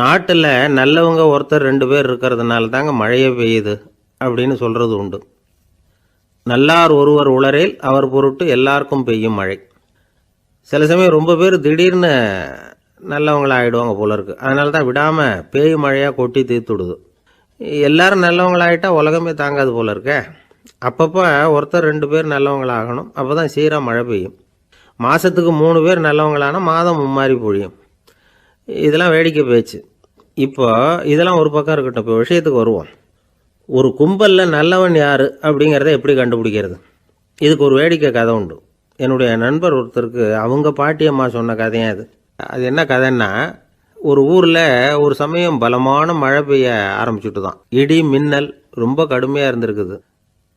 நாட்டில் நல்லவங்க ஒருத்தர் 2 பேர் இருக்கிறதுனால தாங்க மழையே பெய்யுது அப்படின்னு சொல்கிறது உண்டு. நல்லார் ஒருவர் உளரேல் அவர் பொருட்டு எல்லாருக்கும் பெய்யும் மழை. சில சமயம் ரொம்ப பேர் திடீர்னு நல்லவங்களாகிடுவாங்க போல இருக்குது. அதனால தான் விடாமல் பேய் மழையாக கொட்டி தீர்த்துடுது. எல்லாரும் நல்லவங்களாகிட்டா உலகமே தாங்காது போல இருக்க. அப்பப்போ ஒருத்தர் 2 பேர் நல்லவங்களாகணும். அப்போ தான் சீராக மழை பெய்யும். மாதத்துக்கு 3 பேர் நல்லவங்களானா மாதம் மும்மாரி பொழியும். இதெல்லாம் வேடிக்கை பேச்சு. இப்போ இதெல்லாம் ஒரு பக்கம் இருக்கட்டும். இப்போ விஷயத்துக்கு வருவோம். ஒரு கும்பலில் நல்லவன் யார் அப்படிங்கிறத எப்படி கண்டுபிடிக்கிறது? இதுக்கு ஒரு வேடிக்கை கதை உண்டு. என்னுடைய நண்பர் ஒருத்தருக்கு அவங்க பாட்டியம்மா சொன்ன கதையும் அது. அது என்ன கதைன்னா, ஒரு ஊரில் ஒரு சமயம் பலமான மழை பெய்ய ஆரம்பிச்சுட்டு தான். இடி மின்னல் ரொம்ப கடுமையாக இருந்திருக்குது.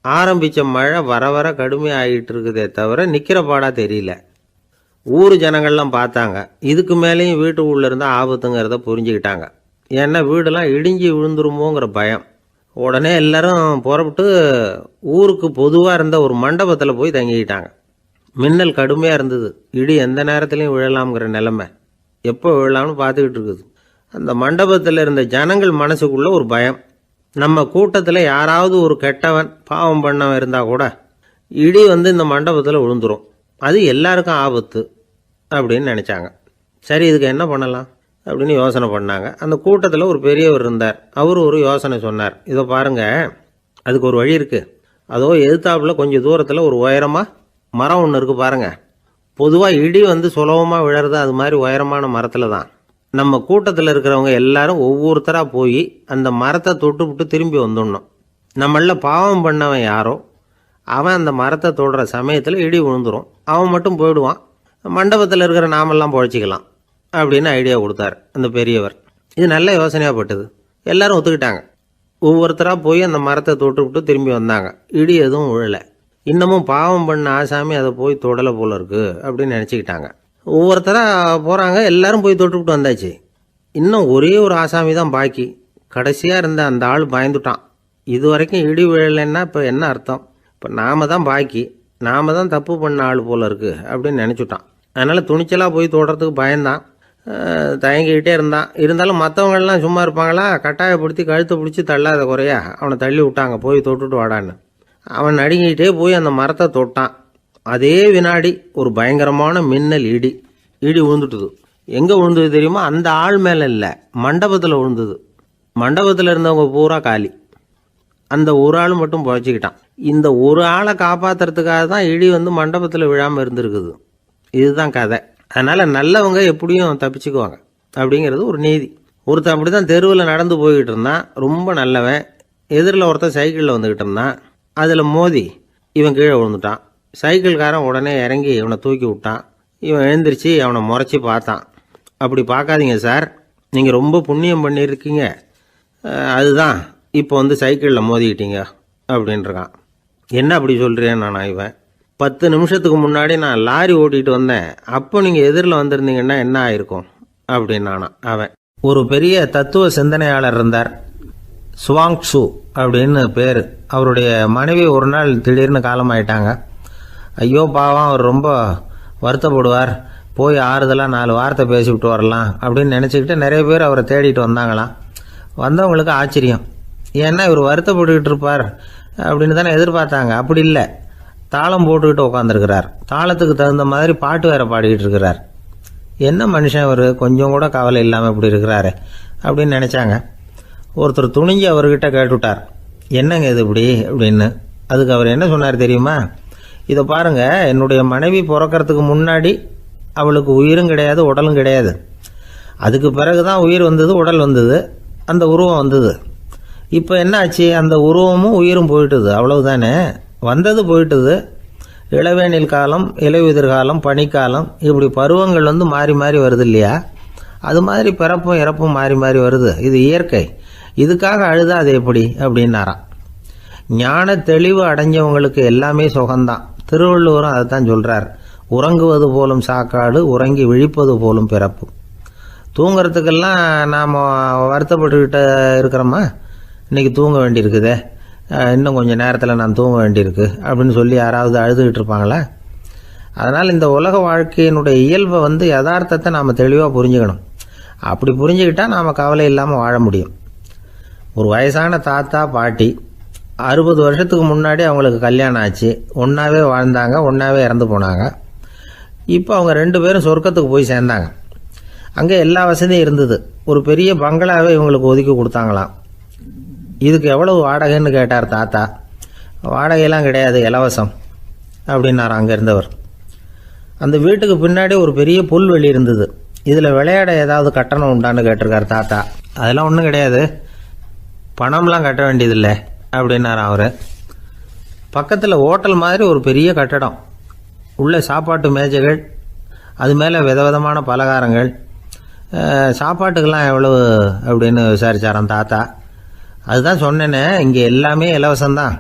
ஆரம்பித்த மழை வர வர கடுமையாக ஆகிட்டு இருக்குதே தவிர நிற்கிற பாடாக தெரியல. ஊர் ஜனங்கள்லாம் பார்த்தாங்க. இதுக்கு மேலேயும் வீட்டு உள்ள இருந்தால் ஆபத்துங்கிறத புரிஞ்சுக்கிட்டாங்க. ஏன்னா வீடெல்லாம் இடிஞ்சி விழுந்துருமோங்கிற பயம். உடனே எல்லாரும் புறப்பட்டு ஊருக்கு பொதுவாக இருந்த ஒரு மண்டபத்தில் போய் தங்கிக்கிட்டாங்க. மின்னல் கடுமையாக இருந்தது. இடி எந்த நேரத்துலையும் விழலாம்ங்கிற நிலைமை. எப்போ விழலாம்னு பார்த்துக்கிட்டு இருக்குது. அந்த மண்டபத்தில் இருந்த ஜனங்கள் மனசுக்குள்ள ஒரு பயம். நம்ம கூட்டத்தில் யாராவது ஒரு கெட்டவன் பாவம் பண்ணவன் இருந்தால் கூட இடி இந்த மண்டபத்தில் விழுந்துரும். அது எல்லாருக்கும் ஆபத்து அப்படின்னு நினச்சாங்க. சரி, இதுக்கு என்ன பண்ணலாம் அப்படின்னு யோசனை பண்ணாங்க. அந்த கூட்டத்தில் ஒரு பெரியவர் இருந்தார். அவர் ஒரு யோசனை சொன்னார். இதை பாருங்க, அதுக்கு ஒரு வழி இருக்குது. அதோ எதிர்த்தாப்புல கொஞ்சம் தூரத்தில் ஒரு உயரமாக மரம் ஒன்று இருக்குது பாருங்கள். பொதுவாக இடி சுலபமாக விழறது அது மாதிரி உயரமான மரத்தில் தான். நம்ம கூட்டத்தில் இருக்கிறவங்க எல்லாரும் ஒவ்வொருத்தராக போய் அந்த மரத்தை தொட்டு விட்டு திரும்பி வந்துடணும். நம்மள பாவம் பண்ணவன் யாரோ அவன் அந்த மரத்தை தொடுற சமயத்தில் இடி விழுந்துடும். அவன் மட்டும் போயிடுவான். மண்டபத்தில் இருக்கிற நாமெல்லாம் பொழைச்சிக்கலாம் அப்படின்னு ஐடியா கொடுத்தார் அந்த பெரியவர். இது நல்ல யோசனையாக பட்டது. எல்லாரும் ஒத்துக்கிட்டாங்க. ஒவ்வொருத்தராக போய் அந்த மரத்தை தொட்டு விட்டு திரும்பி வந்தாங்க. இடி எதுவும் விழலை. இன்னமும் பாவம் பண்ண ஆசாமி அதை போய் தொடலை போல இருக்கு அப்படின்னு நினச்சிக்கிட்டாங்க. ஒவ்வொருத்தராக போகிறாங்க. எல்லாரும் போய் தொட்டு விட்டு வந்தாச்சு. இன்னும் ஒரே ஒரு ஆசாமி தான் பாக்கி. கடைசியாக இருந்த அந்த ஆள் பயந்துட்டான். இது வரைக்கும் இடி விழலைன்னா இப்போ என்ன அர்த்தம்? இப்போ நாம தான் பாக்கி, நாம தான் தப்பு பண்ண ஆள் போல இருக்குது அப்படின்னு நினச்சிட்டான். அதனால் துணிச்சலாக போய் தொடுறதுக்கு பயந்தான். தயங்கிக்கிட்டே இருந்தான். இருந்தாலும் மற்றவங்கள்லாம் சும்மா இருப்பாங்களா? கட்டாயப்படுத்தி கழுத்தை பிடிச்சி தள்ளாத குறையா அவனை தள்ளி விட்டாங்க. போய் தொட்டுட்டு வாடான்னு. அவன் நடுங்கிக்கிட்டே போய் அந்த மரத்தை தொட்டான். அதே வினாடி ஒரு பயங்கரமான மின்னல் இடி விழுந்துட்டுது. எங்கே விழுந்தது தெரியுமா? அந்த ஆள் மேலே இல்லை, மண்டபத்தில் விழுந்தது. மண்டபத்தில் இருந்தவங்க பூரா காலி. அந்த ஒரு ஆள் மட்டும் பொழைச்சிக்கிட்டான். இந்த ஒரு ஆளை காப்பாற்றுறதுக்காக தான் இடி மண்டபத்தில் விழாமல் இருந்திருக்குது. இதுதான் கதை. அதனால் நல்லவங்க எப்படியும் தப்பிச்சுக்குவாங்க அப்படிங்கிறது ஒரு நீதி. ஒருத்தன் அப்படி தான் தெருவில் நடந்து போய்கிட்டு இருந்தான். ரொம்ப நல்லவன். எதிரில் ஒருத்தன் சைக்கிளில் வந்துக்கிட்டு இருந்தான். அதில் மோதி இவன் கீழே விழுந்துட்டான். சைக்கிள்காரன் உடனே இறங்கி இவனை தூக்கி விட்டான். இவன் எழுந்திரிச்சு அவனை முறைச்சி பார்த்தான். அப்படி பார்க்காதீங்க சார், நீங்கள் ரொம்ப புண்ணியம் பண்ணியிருக்கீங்க, அதுதான் இப்போ சைக்கிளில் மோதிக்கிட்டீங்க அப்படின்றான். என்ன அப்படி சொல்கிறேன் நானா? இவன் 10 நிமிஷத்துக்கு முன்னாடி நான் லாரி ஓட்டிகிட்டு வந்தேன். அப்போ நீங்கள் எதிரில் வந்திருந்தீங்கன்னா என்ன ஆயிருக்கும் அப்படின்னானா அவன். ஒரு பெரிய தத்துவ சிந்தனையாளர் இருந்தார். சுவாங் சு அப்படின்னு பேர். அவருடைய மனைவி ஒரு நாள் திடீர்னு காலமாயிட்டாங்க. ஐயோ பாவம், அவர் ரொம்ப வருத்தப்படுவார். போய் ஆறுதலாக 4 வார்த்தை பேசிவிட்டு வரலாம் அப்படின்னு நினச்சிக்கிட்டு நிறைய பேர் அவரை தேடிட்டு வந்தாங்களாம். வந்தவங்களுக்கு ஆச்சரியம். ஏன்னா இவர் வருத்தப்பட்டுக்கிட்டு இருப்பார் அப்படின்னு தானே எதிர்பார்த்தாங்க. அப்படி இல்லை, தாளம் போட்டுக்கிட்டு உட்காந்துருக்கிறார். தாளத்துக்கு தகுந்த மாதிரி பாட்டு வேற பாடிக்கிட்டு இருக்கிறார். என்ன மனுஷன் அவர், கொஞ்சம் கூட கவலை இல்லாமல் இப்படி இருக்கிறாரு அப்படின்னு நினச்சாங்க. ஒருத்தர் துணிஞ்சு அவர்கிட்ட கேட்டுவிட்டார், என்னங்க இது இப்படி அப்படின்னு. அதுக்கு அவர் என்ன சொன்னார் தெரியுமா? இதை பாருங்க, என்னுடைய மனைவி பிறக்கிறதுக்கு முன்னாடி அவளுக்கு உயிரும் கிடையாது, உடலும் கிடையாது. அதுக்கு பிறகு தான் உயிர் வந்தது, உடல் வந்தது, அந்த உருவம் வந்தது. இப்போ என்ன ஆச்சு? அந்த உருவமும் உயிரும் போயிட்டுது, அவ்வளவுதானே. வந்தது போயிட்டுது. இளவேனில் காலம், இலையுதிர் காலம், பனிக்காலம், இப்படி பருவங்கள் மாறி மாறி வருது இல்லையா? அது மாதிரி பிறப்பும் இறப்பும் மாறி மாறி வருது. இது இயற்கை. இதுக்காக அழுதா அது எப்படி அப்படின்னாராம். ஞான தெளிவு அடைஞ்சவங்களுக்கு எல்லாமே சுகம்தான். திருவள்ளுவரும் அதை தான் சொல்கிறார். உறங்குவது போலும் சாக்காடு, உறங்கி விழிப்பது போலும் பிறப்பு. தூங்கிறதுக்கெல்லாம் நாம் வருத்தப்பட்டுக்கிட்ட இருக்கிறோமா? இன்றைக்கி தூங்க வேண்டியிருக்குதே, இன்னும் கொஞ்சம் நேரத்தில் நான் தூங்க வேண்டியிருக்கு அப்படின்னு சொல்லி யாராவது அழுதுகிட்டு இருப்பாங்களா? அதனால் இந்த உலக வாழ்க்கையினுடைய இயல்பை யதார்த்தத்தை நாம் தெளிவாக புரிஞ்சுக்கணும். அப்படி புரிஞ்சுக்கிட்டா நாம் கவலை இல்லாமல் வாழ முடியும். ஒரு வயசான தாத்தா பாட்டி 60 வருஷத்துக்கு முன்னாடி அவங்களுக்கு கல்யாணம் ஆச்சு, ஒன்றாவே வாழ்ந்தாங்க, ஒன்றாவே இறந்து போனாங்க. இப்போ அவங்க 2 பேரும் சொர்க்கத்துக்கு போய் சேர்ந்தாங்க. அங்கே எல்லா வசதியும் இருந்தது. ஒரு பெரிய பங்களாவே இவங்களுக்கு ஒதுக்கி கொடுத்தாங்களாம். இதுக்கு எவ்வளவு வாடகைன்னு கேட்டார் தாத்தா. வாடகையெல்லாம் கிடையாது, இலவசம் அப்படின்னார் அங்கே இருந்தவர். அந்த வீட்டுக்கு பின்னாடி ஒரு பெரிய புல்வெளி இருந்தது. இதில் விளையாட ஏதாவது கட்டணம் உண்டான்னு கேட்டிருக்கார் தாத்தா. அதெல்லாம் ஒன்றும் கிடையாது, பணம்லாம் கட்ட வேண்டியதில்லை அப்படின்னார் அவர். பக்கத்தில் ஹோட்டல் மாதிரி ஒரு பெரிய கட்டடம், உள்ள சாப்பாட்டு மேஜைகள், அது மேலே விதவிதமான பலகாரங்கள். சாப்பாட்டுக்கெல்லாம் எவ்வளவு அப்படின்னு விசாரிச்சாராம் தாத்தா. அதுதான் சொன்னேனே, இங்கே எல்லாமே இலவசம்தான்,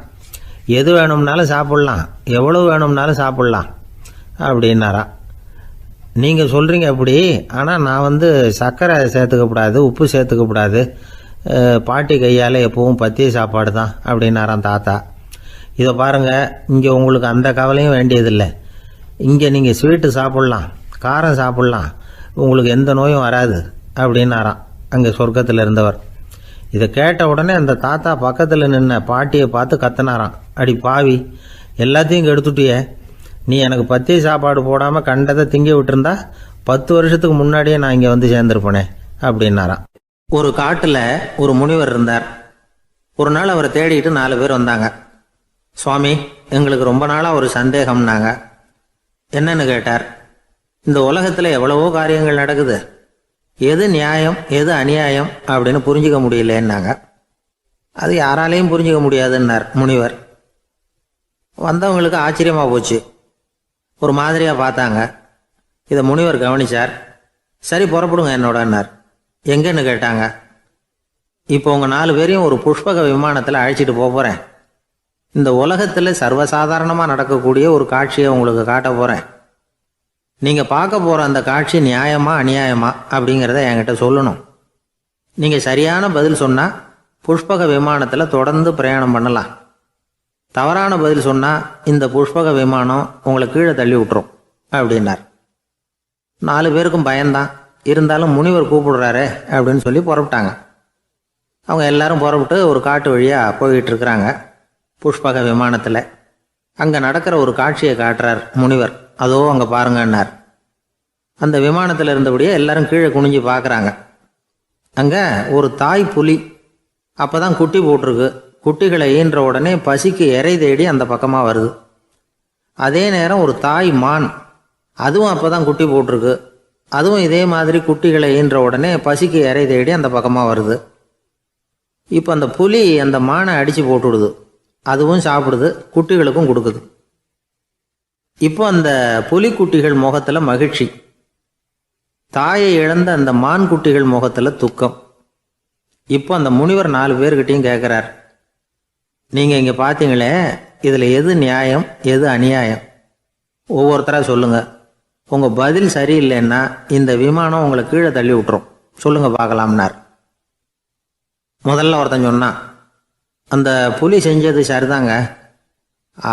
எது வேணும்னாலும் சாப்பிட்லாம், எவ்வளவு வேணும்னாலும் சாப்பிட்லாம் அப்படின்னாரா. நீங்கள் சொல்கிறீங்க அப்படி, ஆனால் நான் சர்க்கரை சேர்த்துக்கக்கூடாது, உப்பு சேர்த்துக்கக்கூடாது, பாட்டி கையால் எப்பவும் பத்திய சாப்பாடு தான் அப்படின்னாராம் தாத்தா. இதை பாருங்கள், இங்கே உங்களுக்கு அந்த கவலையும் வேண்டியதில்லை. இங்கே நீங்கள் ஸ்வீட்டு சாப்பிட்லாம், காரம் சாப்பிட்லாம், உங்களுக்கு எந்த நோயும் வராது அப்படின்னாராம் அங்கே சொர்க்கத்தில் இருந்தவர். இதை கேட்ட உடனே அந்த தாத்தா பக்கத்தில் நின்ன பாட்டியை பார்த்து கத்தினாராம். அடி பாவி, எல்லாத்தையும் கெடுத்துட்டியே, நீ எனக்கு பத்திய சாப்பாடு போடாமல் கண்டதை திங்க விட்டுருந்தா 10 வருஷத்துக்கு முன்னாடியே நான் இங்கே சேர்ந்துருப்பேனே அப்படின்னாராம். ஒரு காட்டில் ஒரு முனிவர் இருந்தார். ஒரு நாள் அவரை தேடிட்டு 4 பேர் வந்தாங்க. சுவாமி, எங்களுக்கு ரொம்ப நாளாக ஒரு சந்தேகம்னாங்க. என்னன்னு கேட்டார். இந்த உலகத்தில் எவ்வளவோ காரியங்கள் நடக்குது, எது நியாயம் எது அநியாயம் அப்படின்னு புரிஞ்சிக்க முடியலன்னாங்க. அது யாராலையும் புரிஞ்சிக்க முடியாதுன்னார் முனிவர். வந்தவங்களுக்கு ஆச்சரியமாக போச்சு, ஒரு மாதிரியாக பார்த்தாங்க. இதை முனிவர் கவனிச்சார். சரி புறப்படுங்க என்னோடன்னார். எங்கன்னு கேட்டாங்க. இப்போ உங்கள் 4 பேரையும் ஒரு புஷ்பக விமானத்தில் அழைச்சிட்டு போகிறேன். இந்த உலகத்தில் சர்வசாதாரணமாக நடக்கக்கூடிய ஒரு காட்சியை உங்களுக்கு காட்ட போகிறேன். நீங்கள் பார்க்க போகிற அந்த காட்சி நியாயமா அநியாயமா அப்படிங்கிறத என்கிட்ட சொல்லணும். நீங்கள் சரியான பதில் சொன்னால் புஷ்பக விமானத்தில் தொடர்ந்து பிரயாணம் பண்ணலாம். தவறான பதில் சொன்னால் இந்த புஷ்பக விமானம் உங்களை கீழே தள்ளி விட்டுரும் அப்படின்னார். 4 பேருக்கும் பயந்தான். இருந்தாலும் முனிவர் கூப்பிடுறாரு அப்படின்னு சொல்லி புறப்பட்டாங்க. அவங்க எல்லாரும் புறப்பட்டு ஒரு காட்டு வழியாக போய்கிட்டு இருக்கிறாங்க புஷ்பக விமானத்தில். அங்கே நடக்கிற ஒரு காட்சியை காட்டுறார் முனிவர். அதோ அங்கே பாருங்கன்னார். அந்த விமானத்தில் இருந்தபடியே எல்லாரும் கீழே குனிஞ்சு பார்க்குறாங்க. அங்கே ஒரு தாய் புலி அப்போ தான் குட்டி போட்டிருக்கு. குட்டிகளை ஈன்ற உடனே பசிக்கு இறை தேடி அந்த பக்கமாக வருது. அதே நேரம் ஒரு தாய் மான், அதுவும் அப்போ தான் குட்டி போட்டிருக்கு. அதுவும் இதே மாதிரி குட்டிகளை ஈன்ற உடனே பசிக்கு இறை தேடி அந்த பக்கமாக வருது. இப்போ அந்த புலி அந்த மானை அடித்து போட்டுடுது. அதுவும் சாப்பிடுது, குட்டிகளுக்கும் கொடுக்குது. இப்போ அந்த புலிக்குட்டிகள் முகத்தில் மகிழ்ச்சி, தாயை இழந்த அந்த மான் குட்டிகள் முகத்தில் துக்கம். இப்போ அந்த முனிவர் 4 பேர்கிட்டையும் கேட்குறார், நீங்கள் இங்கே பார்த்தீங்களே, இதில் எது நியாயம் எது அநியாயம்? ஒவ்வொருத்தராக சொல்லுங்கள். உங்கள் பதில் சரியில்லைன்னா இந்த விமானம் உங்களை கீழே தள்ளி விட்டுரும், சொல்லுங்கள் பார்க்கலாம்னார். முதல்ல ஒருத்தன் சொன்னான், அந்த புலி செஞ்சது சரிதாங்க,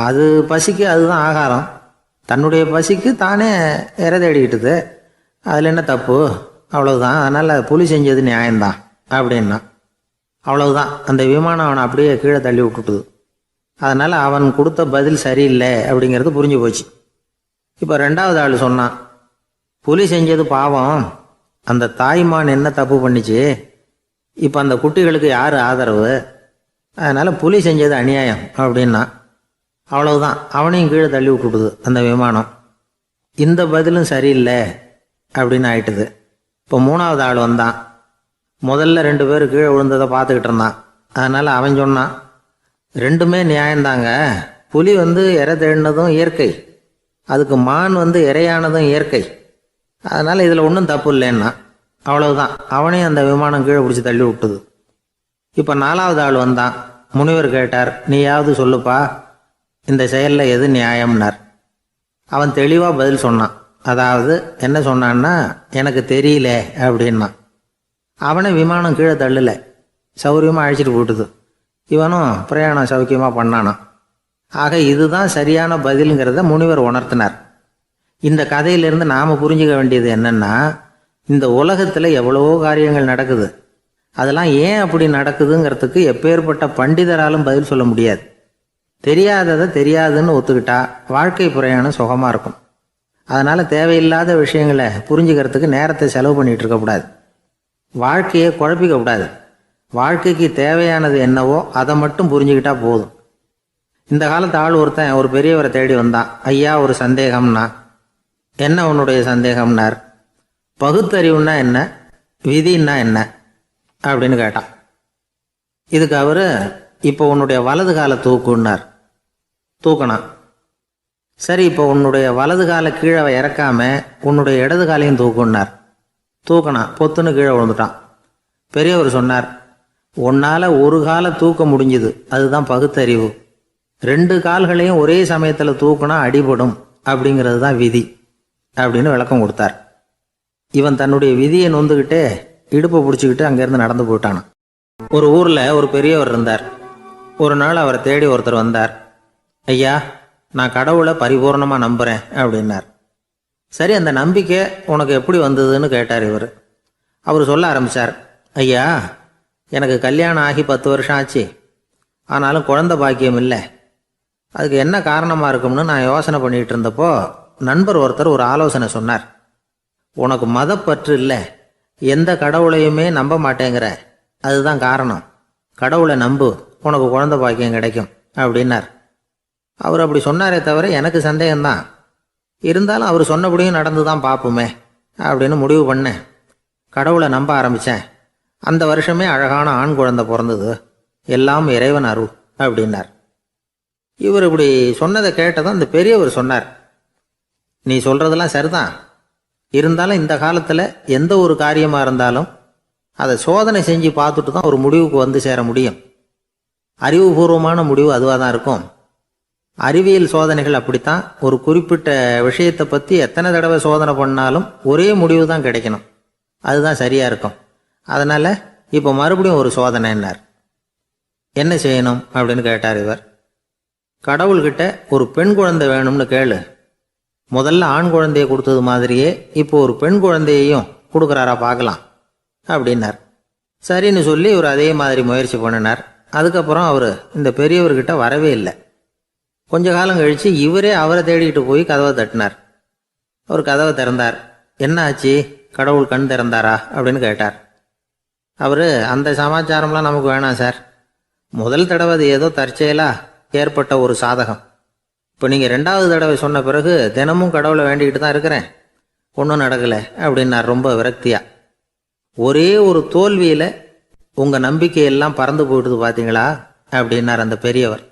அது பசிக்கு அதுதான் ஆகாரம், தன்னுடைய பசிக்கு தானே இறை தேடிக்கிட்டுது, அதில் என்ன தப்பு, அவ்வளவுதான், அதனால் புலி செஞ்சது நியாயம்தான் அப்படின்னா. அவ்வளவுதான், அந்த விமானம் அவனை அப்படியே கீழே தள்ளி விட்டுட்டுது. அதனால் அவன் கொடுத்த பதில் சரியில்லை அப்படிங்கிறது புரிஞ்சு போச்சு. இப்போ 2வது ஆள் சொன்னான், புலி செஞ்சது பாவம், அந்த தாய்மான் என்ன தப்பு பண்ணிச்சு, இப்போ அந்த குட்டிகளுக்கு யார் ஆதரவு, அதனால் புலி செஞ்சது அநியாயம் அப்படின்னா. அவ்வளவுதான், அவனையும் கீழே தள்ளி விட்டுடுது அந்த விமானம். இந்த பதிலும் சரியில்லை அப்படின்னு ஆயிட்டுது. இப்போ 3வது ஆள் வந்தான். முதல்ல 2 பேர் கீழே விழுந்ததை பார்த்துக்கிட்டு இருந்தான். அதனால் அவன் சொன்னான், ரெண்டுமே நியாயந்தாங்க, புலி இறை தேடினதும் இயற்கை, அதுக்கு மான் இறையானதும் இயற்கை, அதனால் இதில் ஒன்றும் தப்பு இல்லைன்னா. அவ்வளவுதான், அவனையும் அந்த விமானம் கீழே பிடிச்சி தள்ளி விட்டுது. இப்போ 4வது ஆள் வந்தான். முனிவர் கேட்டார், நீயாவது சொல்லுப்பா, இந்த செயலில் எது நியாயம்னார். அவன் தெளிவாக பதில் சொன்னான். அதாவது என்ன சொன்னான்னா, எனக்கு தெரியல அப்படின்னா. அவனை விமானம் கீழே தள்ளலை, சௌரியமாக அழைச்சிட்டு போட்டுது. இவனும் பிரயாணம் சௌக்கியமாக பண்ணானான். ஆக இதுதான் சரியான பதிலுங்கிறத முனிவர் உணர்த்தினார். இந்த கதையிலிருந்து நாம் புரிஞ்சுக்க வேண்டியது என்னென்னா, இந்த உலகத்தில் எவ்வளவோ காரியங்கள் நடக்குது. அதெல்லாம் ஏன் அப்படி நடக்குதுங்கிறதுக்கு எப்பேற்பட்ட பண்டிதராலும் பதில் சொல்ல முடியாது. தெரியாததை தெரியாதுன்னு ஒத்துக்கிட்டா வாழ்க்கை பிரயாணம் சுகமாக இருக்கும். அதனால் தேவையில்லாத விஷயங்களை புரிஞ்சுக்கிறதுக்கு நேரத்தை செலவு பண்ணிகிட்டு இருக்கக்கூடாது. வாழ்க்கையை குழப்பிக்கக்கூடாது. வாழ்க்கைக்கு தேவையானது என்னவோ அதை மட்டும் புரிஞ்சுக்கிட்டா போதும். இந்த காலத்து ஆள் ஒருத்தன் ஒரு பெரியவரை தேடி வந்தான். ஐயா, ஒரு சந்தேகம்னா. என்ன உன்னுடைய சந்தேகம்னார். பகுத்தறிவுன்னா என்ன, விதின்னா என்ன அப்படின்னு கேட்டான். இதுக்கு அவர், இப்போ உன்னுடைய வலது காலை தூக்குன்னார். தூக்கினான். சரி, இப்போ உன்னுடைய வலது காலை கீழே இறக்காம உன்னுடைய இடது காலையும் தூக்குன்னார். தூக்கினான். பொத்துன்னு கீழே விழுந்துட்டான். பெரியவர் சொன்னார், உன்னால் ஒரு காலை தூக்க முடிஞ்சுது, அதுதான் பகுத்தறிவு. 2 கால்களையும் ஒரே சமயத்தில் தூக்கினா அடிபடும், அப்படிங்கிறது தான் விதி அப்படின்னு விளக்கம் கொடுத்தார். இவன் தன்னுடைய விதியை நொந்துக்கிட்டே இடுப்பை பிடிச்சிக்கிட்டு அங்கேருந்து நடந்து போயிட்டான். ஒரு ஊரில் ஒரு பெரியவர் இருந்தார். ஒரு நாள் அவரை தேடி ஒருத்தர் வந்தார். ஐயா, நான் கடவுளை பரிபூர்ணமாக நம்புகிறேன் அப்படின்னார். சரி, அந்த நம்பிக்கை உனக்கு எப்படி வந்ததுன்னு கேட்டார் இவர். அவர் சொல்ல ஆரம்பித்தார். ஐயா, எனக்கு கல்யாணம் ஆகி 10 வருஷம் ஆச்சு. ஆனாலும் குழந்தை பாக்கியம் இல்லை. அதுக்கு என்ன காரணமாக இருக்கும்னு நான் யோசனை பண்ணிகிட்டு இருந்தப்போ நண்பர் ஒருத்தர் ஒரு ஆலோசனை சொன்னார். உனக்கு மதப்பற்று இல்லை, எந்த கடவுளையுமே நம்ப மாட்டேங்கிற, அதுதான் காரணம். கடவுளை நம்பு, உனக்கு குழந்தை பாக்கியம் கிடைக்கும் அப்படின்னார். அவர் அப்படி சொன்னாரே தவிர எனக்கு சந்தேகம்தான். இருந்தாலும் அவர் சொன்னபடியும் நடந்து தான் பார்ப்போமே அப்படின்னு முடிவு பண்ணேன். கடவுளை நம்ப ஆரம்பித்தேன். அந்த வருஷமே அழகான ஆண் குழந்தை பிறந்தது. எல்லாம் இறைவன் அருள் அப்படின்னார். இவர் இப்படி சொன்னதை கேட்டதும் அந்த பெரியவர் சொன்னார், நீ சொல்கிறதெல்லாம் சரிதான். இருந்தாலும் இந்த காலத்தில் எந்த ஒரு காரியமாக இருந்தாலும் அதை சோதனை செஞ்சு பார்த்துட்டு தான் ஒரு முடிவுக்கு வந்து சேர முடியும். அறிவுபூர்வமான முடிவு அதுவாக தான் இருக்கும். அறிவியல் சோதனைகள் அப்படித்தான். ஒரு குறிப்பிட்ட விஷயத்தை பற்றி எத்தனை தடவை சோதனை பண்ணாலும் ஒரே முடிவு தான் கிடைக்கணும். அதுதான் சரியாக இருக்கும். அதனால் இப்போ மறுபடியும் ஒரு சோதனைன்னார். என்ன செய்யணும் அப்படின்னு கேட்டார் இவர். கடவுள்கிட்ட ஒரு பெண் குழந்தை வேணும்னு கேளு. முதல்ல ஆண் குழந்தையை கொடுத்தது மாதிரியே இப்போ ஒரு பெண் குழந்தையையும் கொடுக்குறாரா பார்க்கலாம் அப்படின்னார். சரின்னு சொல்லி இவர் அதே மாதிரி முயற்சி பண்ணினார். அதுக்கப்புறம் அவர் இந்த பெரியவர்கிட்ட வரவே இல்லை. கொஞ்ச காலம் கழித்து இவரே அவரை தேடிக்கிட்டு போய் கதவை தட்டினார். அவர் கதவை திறந்தார். என்ன ஆச்சு, கடவுள் கண் திறந்தாரா அப்படின்னு கேட்டார். அவர், அந்த சமாச்சாரம்லாம் நமக்கு வேணாம் சார். முதல் தடவை அது ஏதோ தற்செயலாக ஏற்பட்ட ஒரு சாதகம். இப்போ நீங்கள் 2வது தடவை சொன்ன பிறகு தினமும் கடவுளை வேண்டிக்கிட்டு தான் இருக்கிறேன், ஒன்றும் நடக்கலை அப்படின்னார் ரொம்ப விரக்தியாக. ஒரே ஒரு தோல்வியில் உங்கள் நம்பிக்கையெல்லாம் பறந்து போயிடுது பார்த்தீங்களா அப்படின்னார் அந்த பெரியவர்.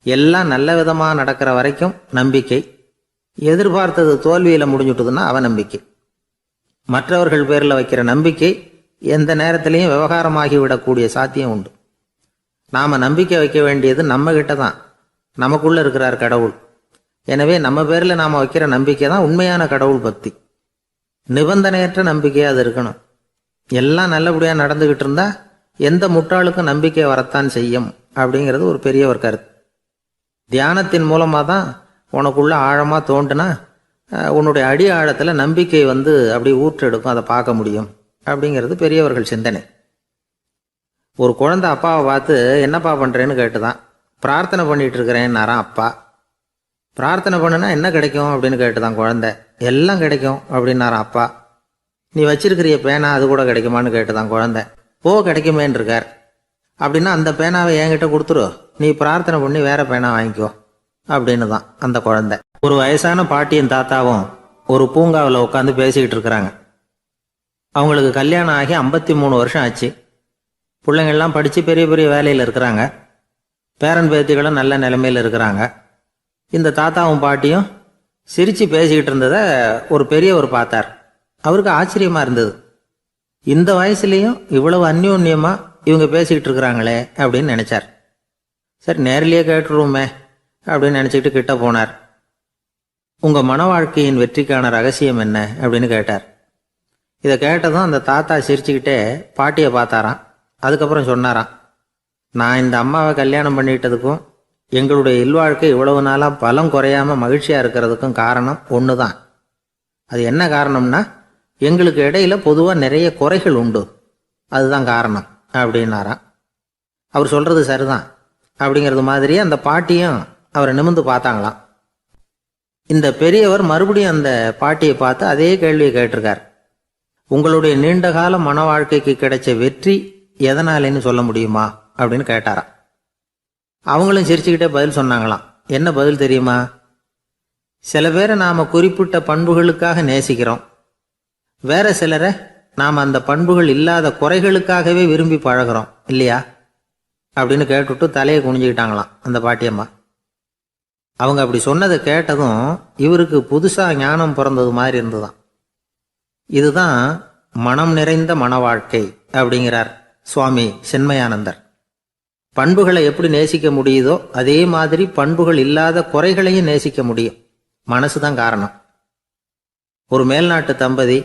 எல்லாம் நல்ல விதமாக நடக்கிற வரைக்கும் நம்பிக்கை, எதிர்பார்த்தது தோல்வியில் முடிஞ்சுட்டுதுன்னா அவநம்பிக்கை. மற்றவர்கள் பேரில் வைக்கிற நம்பிக்கை எந்த நேரத்திலையும் விவகாரமாகி விடக்கூடிய சாத்தியம் உண்டு. நாம் நம்பிக்கை வைக்க வேண்டியது நம்மகிட்ட தான். நமக்குள்ளே இருக்கிறார் கடவுள். எனவே நம்ம பேரில் நாம் வைக்கிற நம்பிக்கை தான் உண்மையான கடவுள் பக்தி. நிபந்தனையற்ற நம்பிக்கையாக அது இருக்கணும். எல்லாம் நல்லபடியாக நடந்துக்கிட்டு இருந்தால் எந்த முட்டாளுக்கும் நம்பிக்கை வரத்தான் செய்யும் அப்படிங்கிறது ஒரு பெரியவர் கருத்து. தியானத்தின் மூலமாக தான் உனக்குள்ள ஆழமாக தோண்டுனா உன்னுடைய அடி ஆழத்தில் நம்பிக்கை வந்து அப்படி ஊற்றெடுக்கும், அதை பார்க்க முடியும் அப்படிங்கிறது பெரியவர்கள் சிந்தனை. ஒரு குழந்தை அப்பாவை பார்த்து என்னப்பா பண்ணுறேன்னு கேட்டுதான். பிரார்த்தனை பண்ணிகிட்டு இருக்கிறேன்னாரான் அப்பா. பிரார்த்தனை பண்ணுனா என்ன கிடைக்கும் அப்படின்னு கேட்டுதான் குழந்தை. எல்லாம் கிடைக்கும் அப்படின்னாரான் அப்பா. நீ வச்சிருக்கிறிய பேனா அது கூட கிடைக்குமான்னு கேட்டுதான் குழந்தை. கிடைக்குமேன்னு இருக்கார். அப்படின்னா அந்த பேனாவை என்கிட்ட கொடுத்துரு, நீ பிரார்த்தனை பண்ணி வேற பேனா வாங்கிக்கோ அப்படின்னு தான் அந்த குழந்தை. ஒரு வயசான பாட்டியும் தாத்தாவும் ஒரு பூங்காவில் உட்காந்து பேசிக்கிட்டு இருக்கிறாங்க. அவங்களுக்கு கல்யாணம் ஆகி 53 வருஷம் ஆச்சு. பிள்ளைங்கள்லாம் படித்து பெரிய பெரிய வேலையில் இருக்கிறாங்க. பேரன் பேத்திகளும் நல்ல நிலைமையில் இருக்கிறாங்க. இந்த தாத்தாவும் பாட்டியும் சிரித்து பேசிக்கிட்டு இருந்ததை ஒரு பெரியவர் பார்த்தார். அவருக்கு ஆச்சரியமாக இருந்தது. இந்த வயசுலேயும் இவ்வளவு அந்யோன்யமாக இவங்க பேசிக்கிட்டு இருக்கிறாங்களே அப்படின்னு நினச்சார். சரி, நேரிலேயே கேட்டுருவோமே அப்படின்னு நினச்சிக்கிட்டு கிட்ட போனார். உங்கள் மன வாழ்க்கையின் வெற்றிக்கான ரகசியம் என்ன அப்படின்னு கேட்டார். இதை கேட்டதும் அந்த தாத்தா சிரிச்சுக்கிட்டே பாட்டியை பார்த்தாராம். அதுக்கப்புறம் சொன்னாராம், நான் இந்த அம்மாவை கல்யாணம் பண்ணிக்கிட்டதுக்கும் எங்களுடைய இல்வாழ்க்கை இவ்வளவு நாளாக பலம் குறையாமல் மகிழ்ச்சியாக இருக்கிறதுக்கும் காரணம் ஒன்று தான். அது என்ன காரணம்னா, எங்களுக்கு இடையில பொதுவா நிறைய குறைகள் உண்டு, அதுதான் காரணம் அப்படின்னாராம். அவர் சொல்றது சரிதான் அப்படிங்கிறது மாதிரி அந்த பாட்டியும் அவரை நிமிர்ந்து பார்த்தாங்களாம். இந்த பெரியவர் மறுபடியும் அந்த பாட்டியை பார்த்து அதே கேள்வியை கேட்டிருக்கார். உங்களுடைய நீண்டகால மன வாழ்க்கைக்கு கிடைச்ச வெற்றி எதனாலேன்னு சொல்ல முடியுமா அப்படின்னு கேட்டாராம். அவங்களும் சிரிச்சுக்கிட்டே பதில் சொன்னாங்களாம். என்ன பதில் தெரியுமா? சில பேரை நாம குறிப்பிட்ட பண்புகளுக்காக நேசிக்கிறோம், வேற சிலரை நாம் அந்த பண்புகள் இல்லாத குறைகளுக்காகவே விரும்பி பழகிறோம் இல்லையா அப்படின்னு கேட்டுவிட்டு தலையை குனிஞ்சுக்கிட்டாங்களாம் அந்த பாட்டியம்மா. அவங்க அப்படி சொன்னதை கேட்டதும் இவருக்கு புதுசா ஞானம் பிறந்தது மாதிரி இருந்துதான். இதுதான் மனம் நிறைந்த மன வாழ்க்கை அப்படிங்கிறார் சுவாமி சின்மயானந்தர். பண்புகளை எப்படி நேசிக்க முடியுதோ அதே மாதிரி பண்புகள் இல்லாத குறைகளையும் நேசிக்க முடியும். மனசுதான் காரணம். ஒரு மேல்நாட்டு தம்பதி,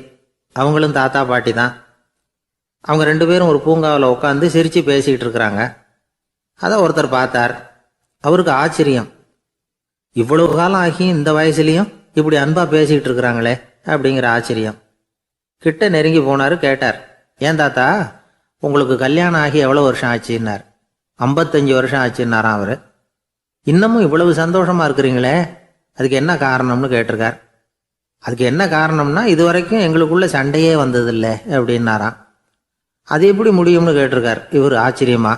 அவங்களும் தாத்தா பாட்டி தான். அவங்க 2 பேரும் ஒரு பூங்காவில் உட்காந்து சிரிச்சு பேசிக்கிட்டு இருக்கிறாங்க. அதை ஒருத்தர் பார்த்தார். அவருக்கு ஆச்சரியம், இவ்வளவு காலம் ஆகி இந்த வயசுலயும் இப்படி அன்பா பேசிக்கிட்டு இருக்கிறாங்களே அப்படிங்கிற ஆச்சரியம். கிட்ட நெருங்கி போனாரு. கேட்டார், ஏன் தாத்தா உங்களுக்கு கல்யாணம் ஆகி எவ்வளவு வருஷம் ஆச்சுன்னார். 55 வருஷம் ஆச்சுன்னாராம் அவரு. இன்னமும் இவ்வளவு சந்தோஷமா இருக்கிறீங்களே, அதுக்கு என்ன காரணம்னு கேட்டிருக்கார். அதுக்கு என்ன காரணம்னா, இதுவரைக்கும் எங்களுக்குள்ள சண்டையே வந்ததில்லை அப்படின்னாராம். அது எப்படி முடியும்னு கேட்டிருக்கார் இவர் ஆச்சரியமா.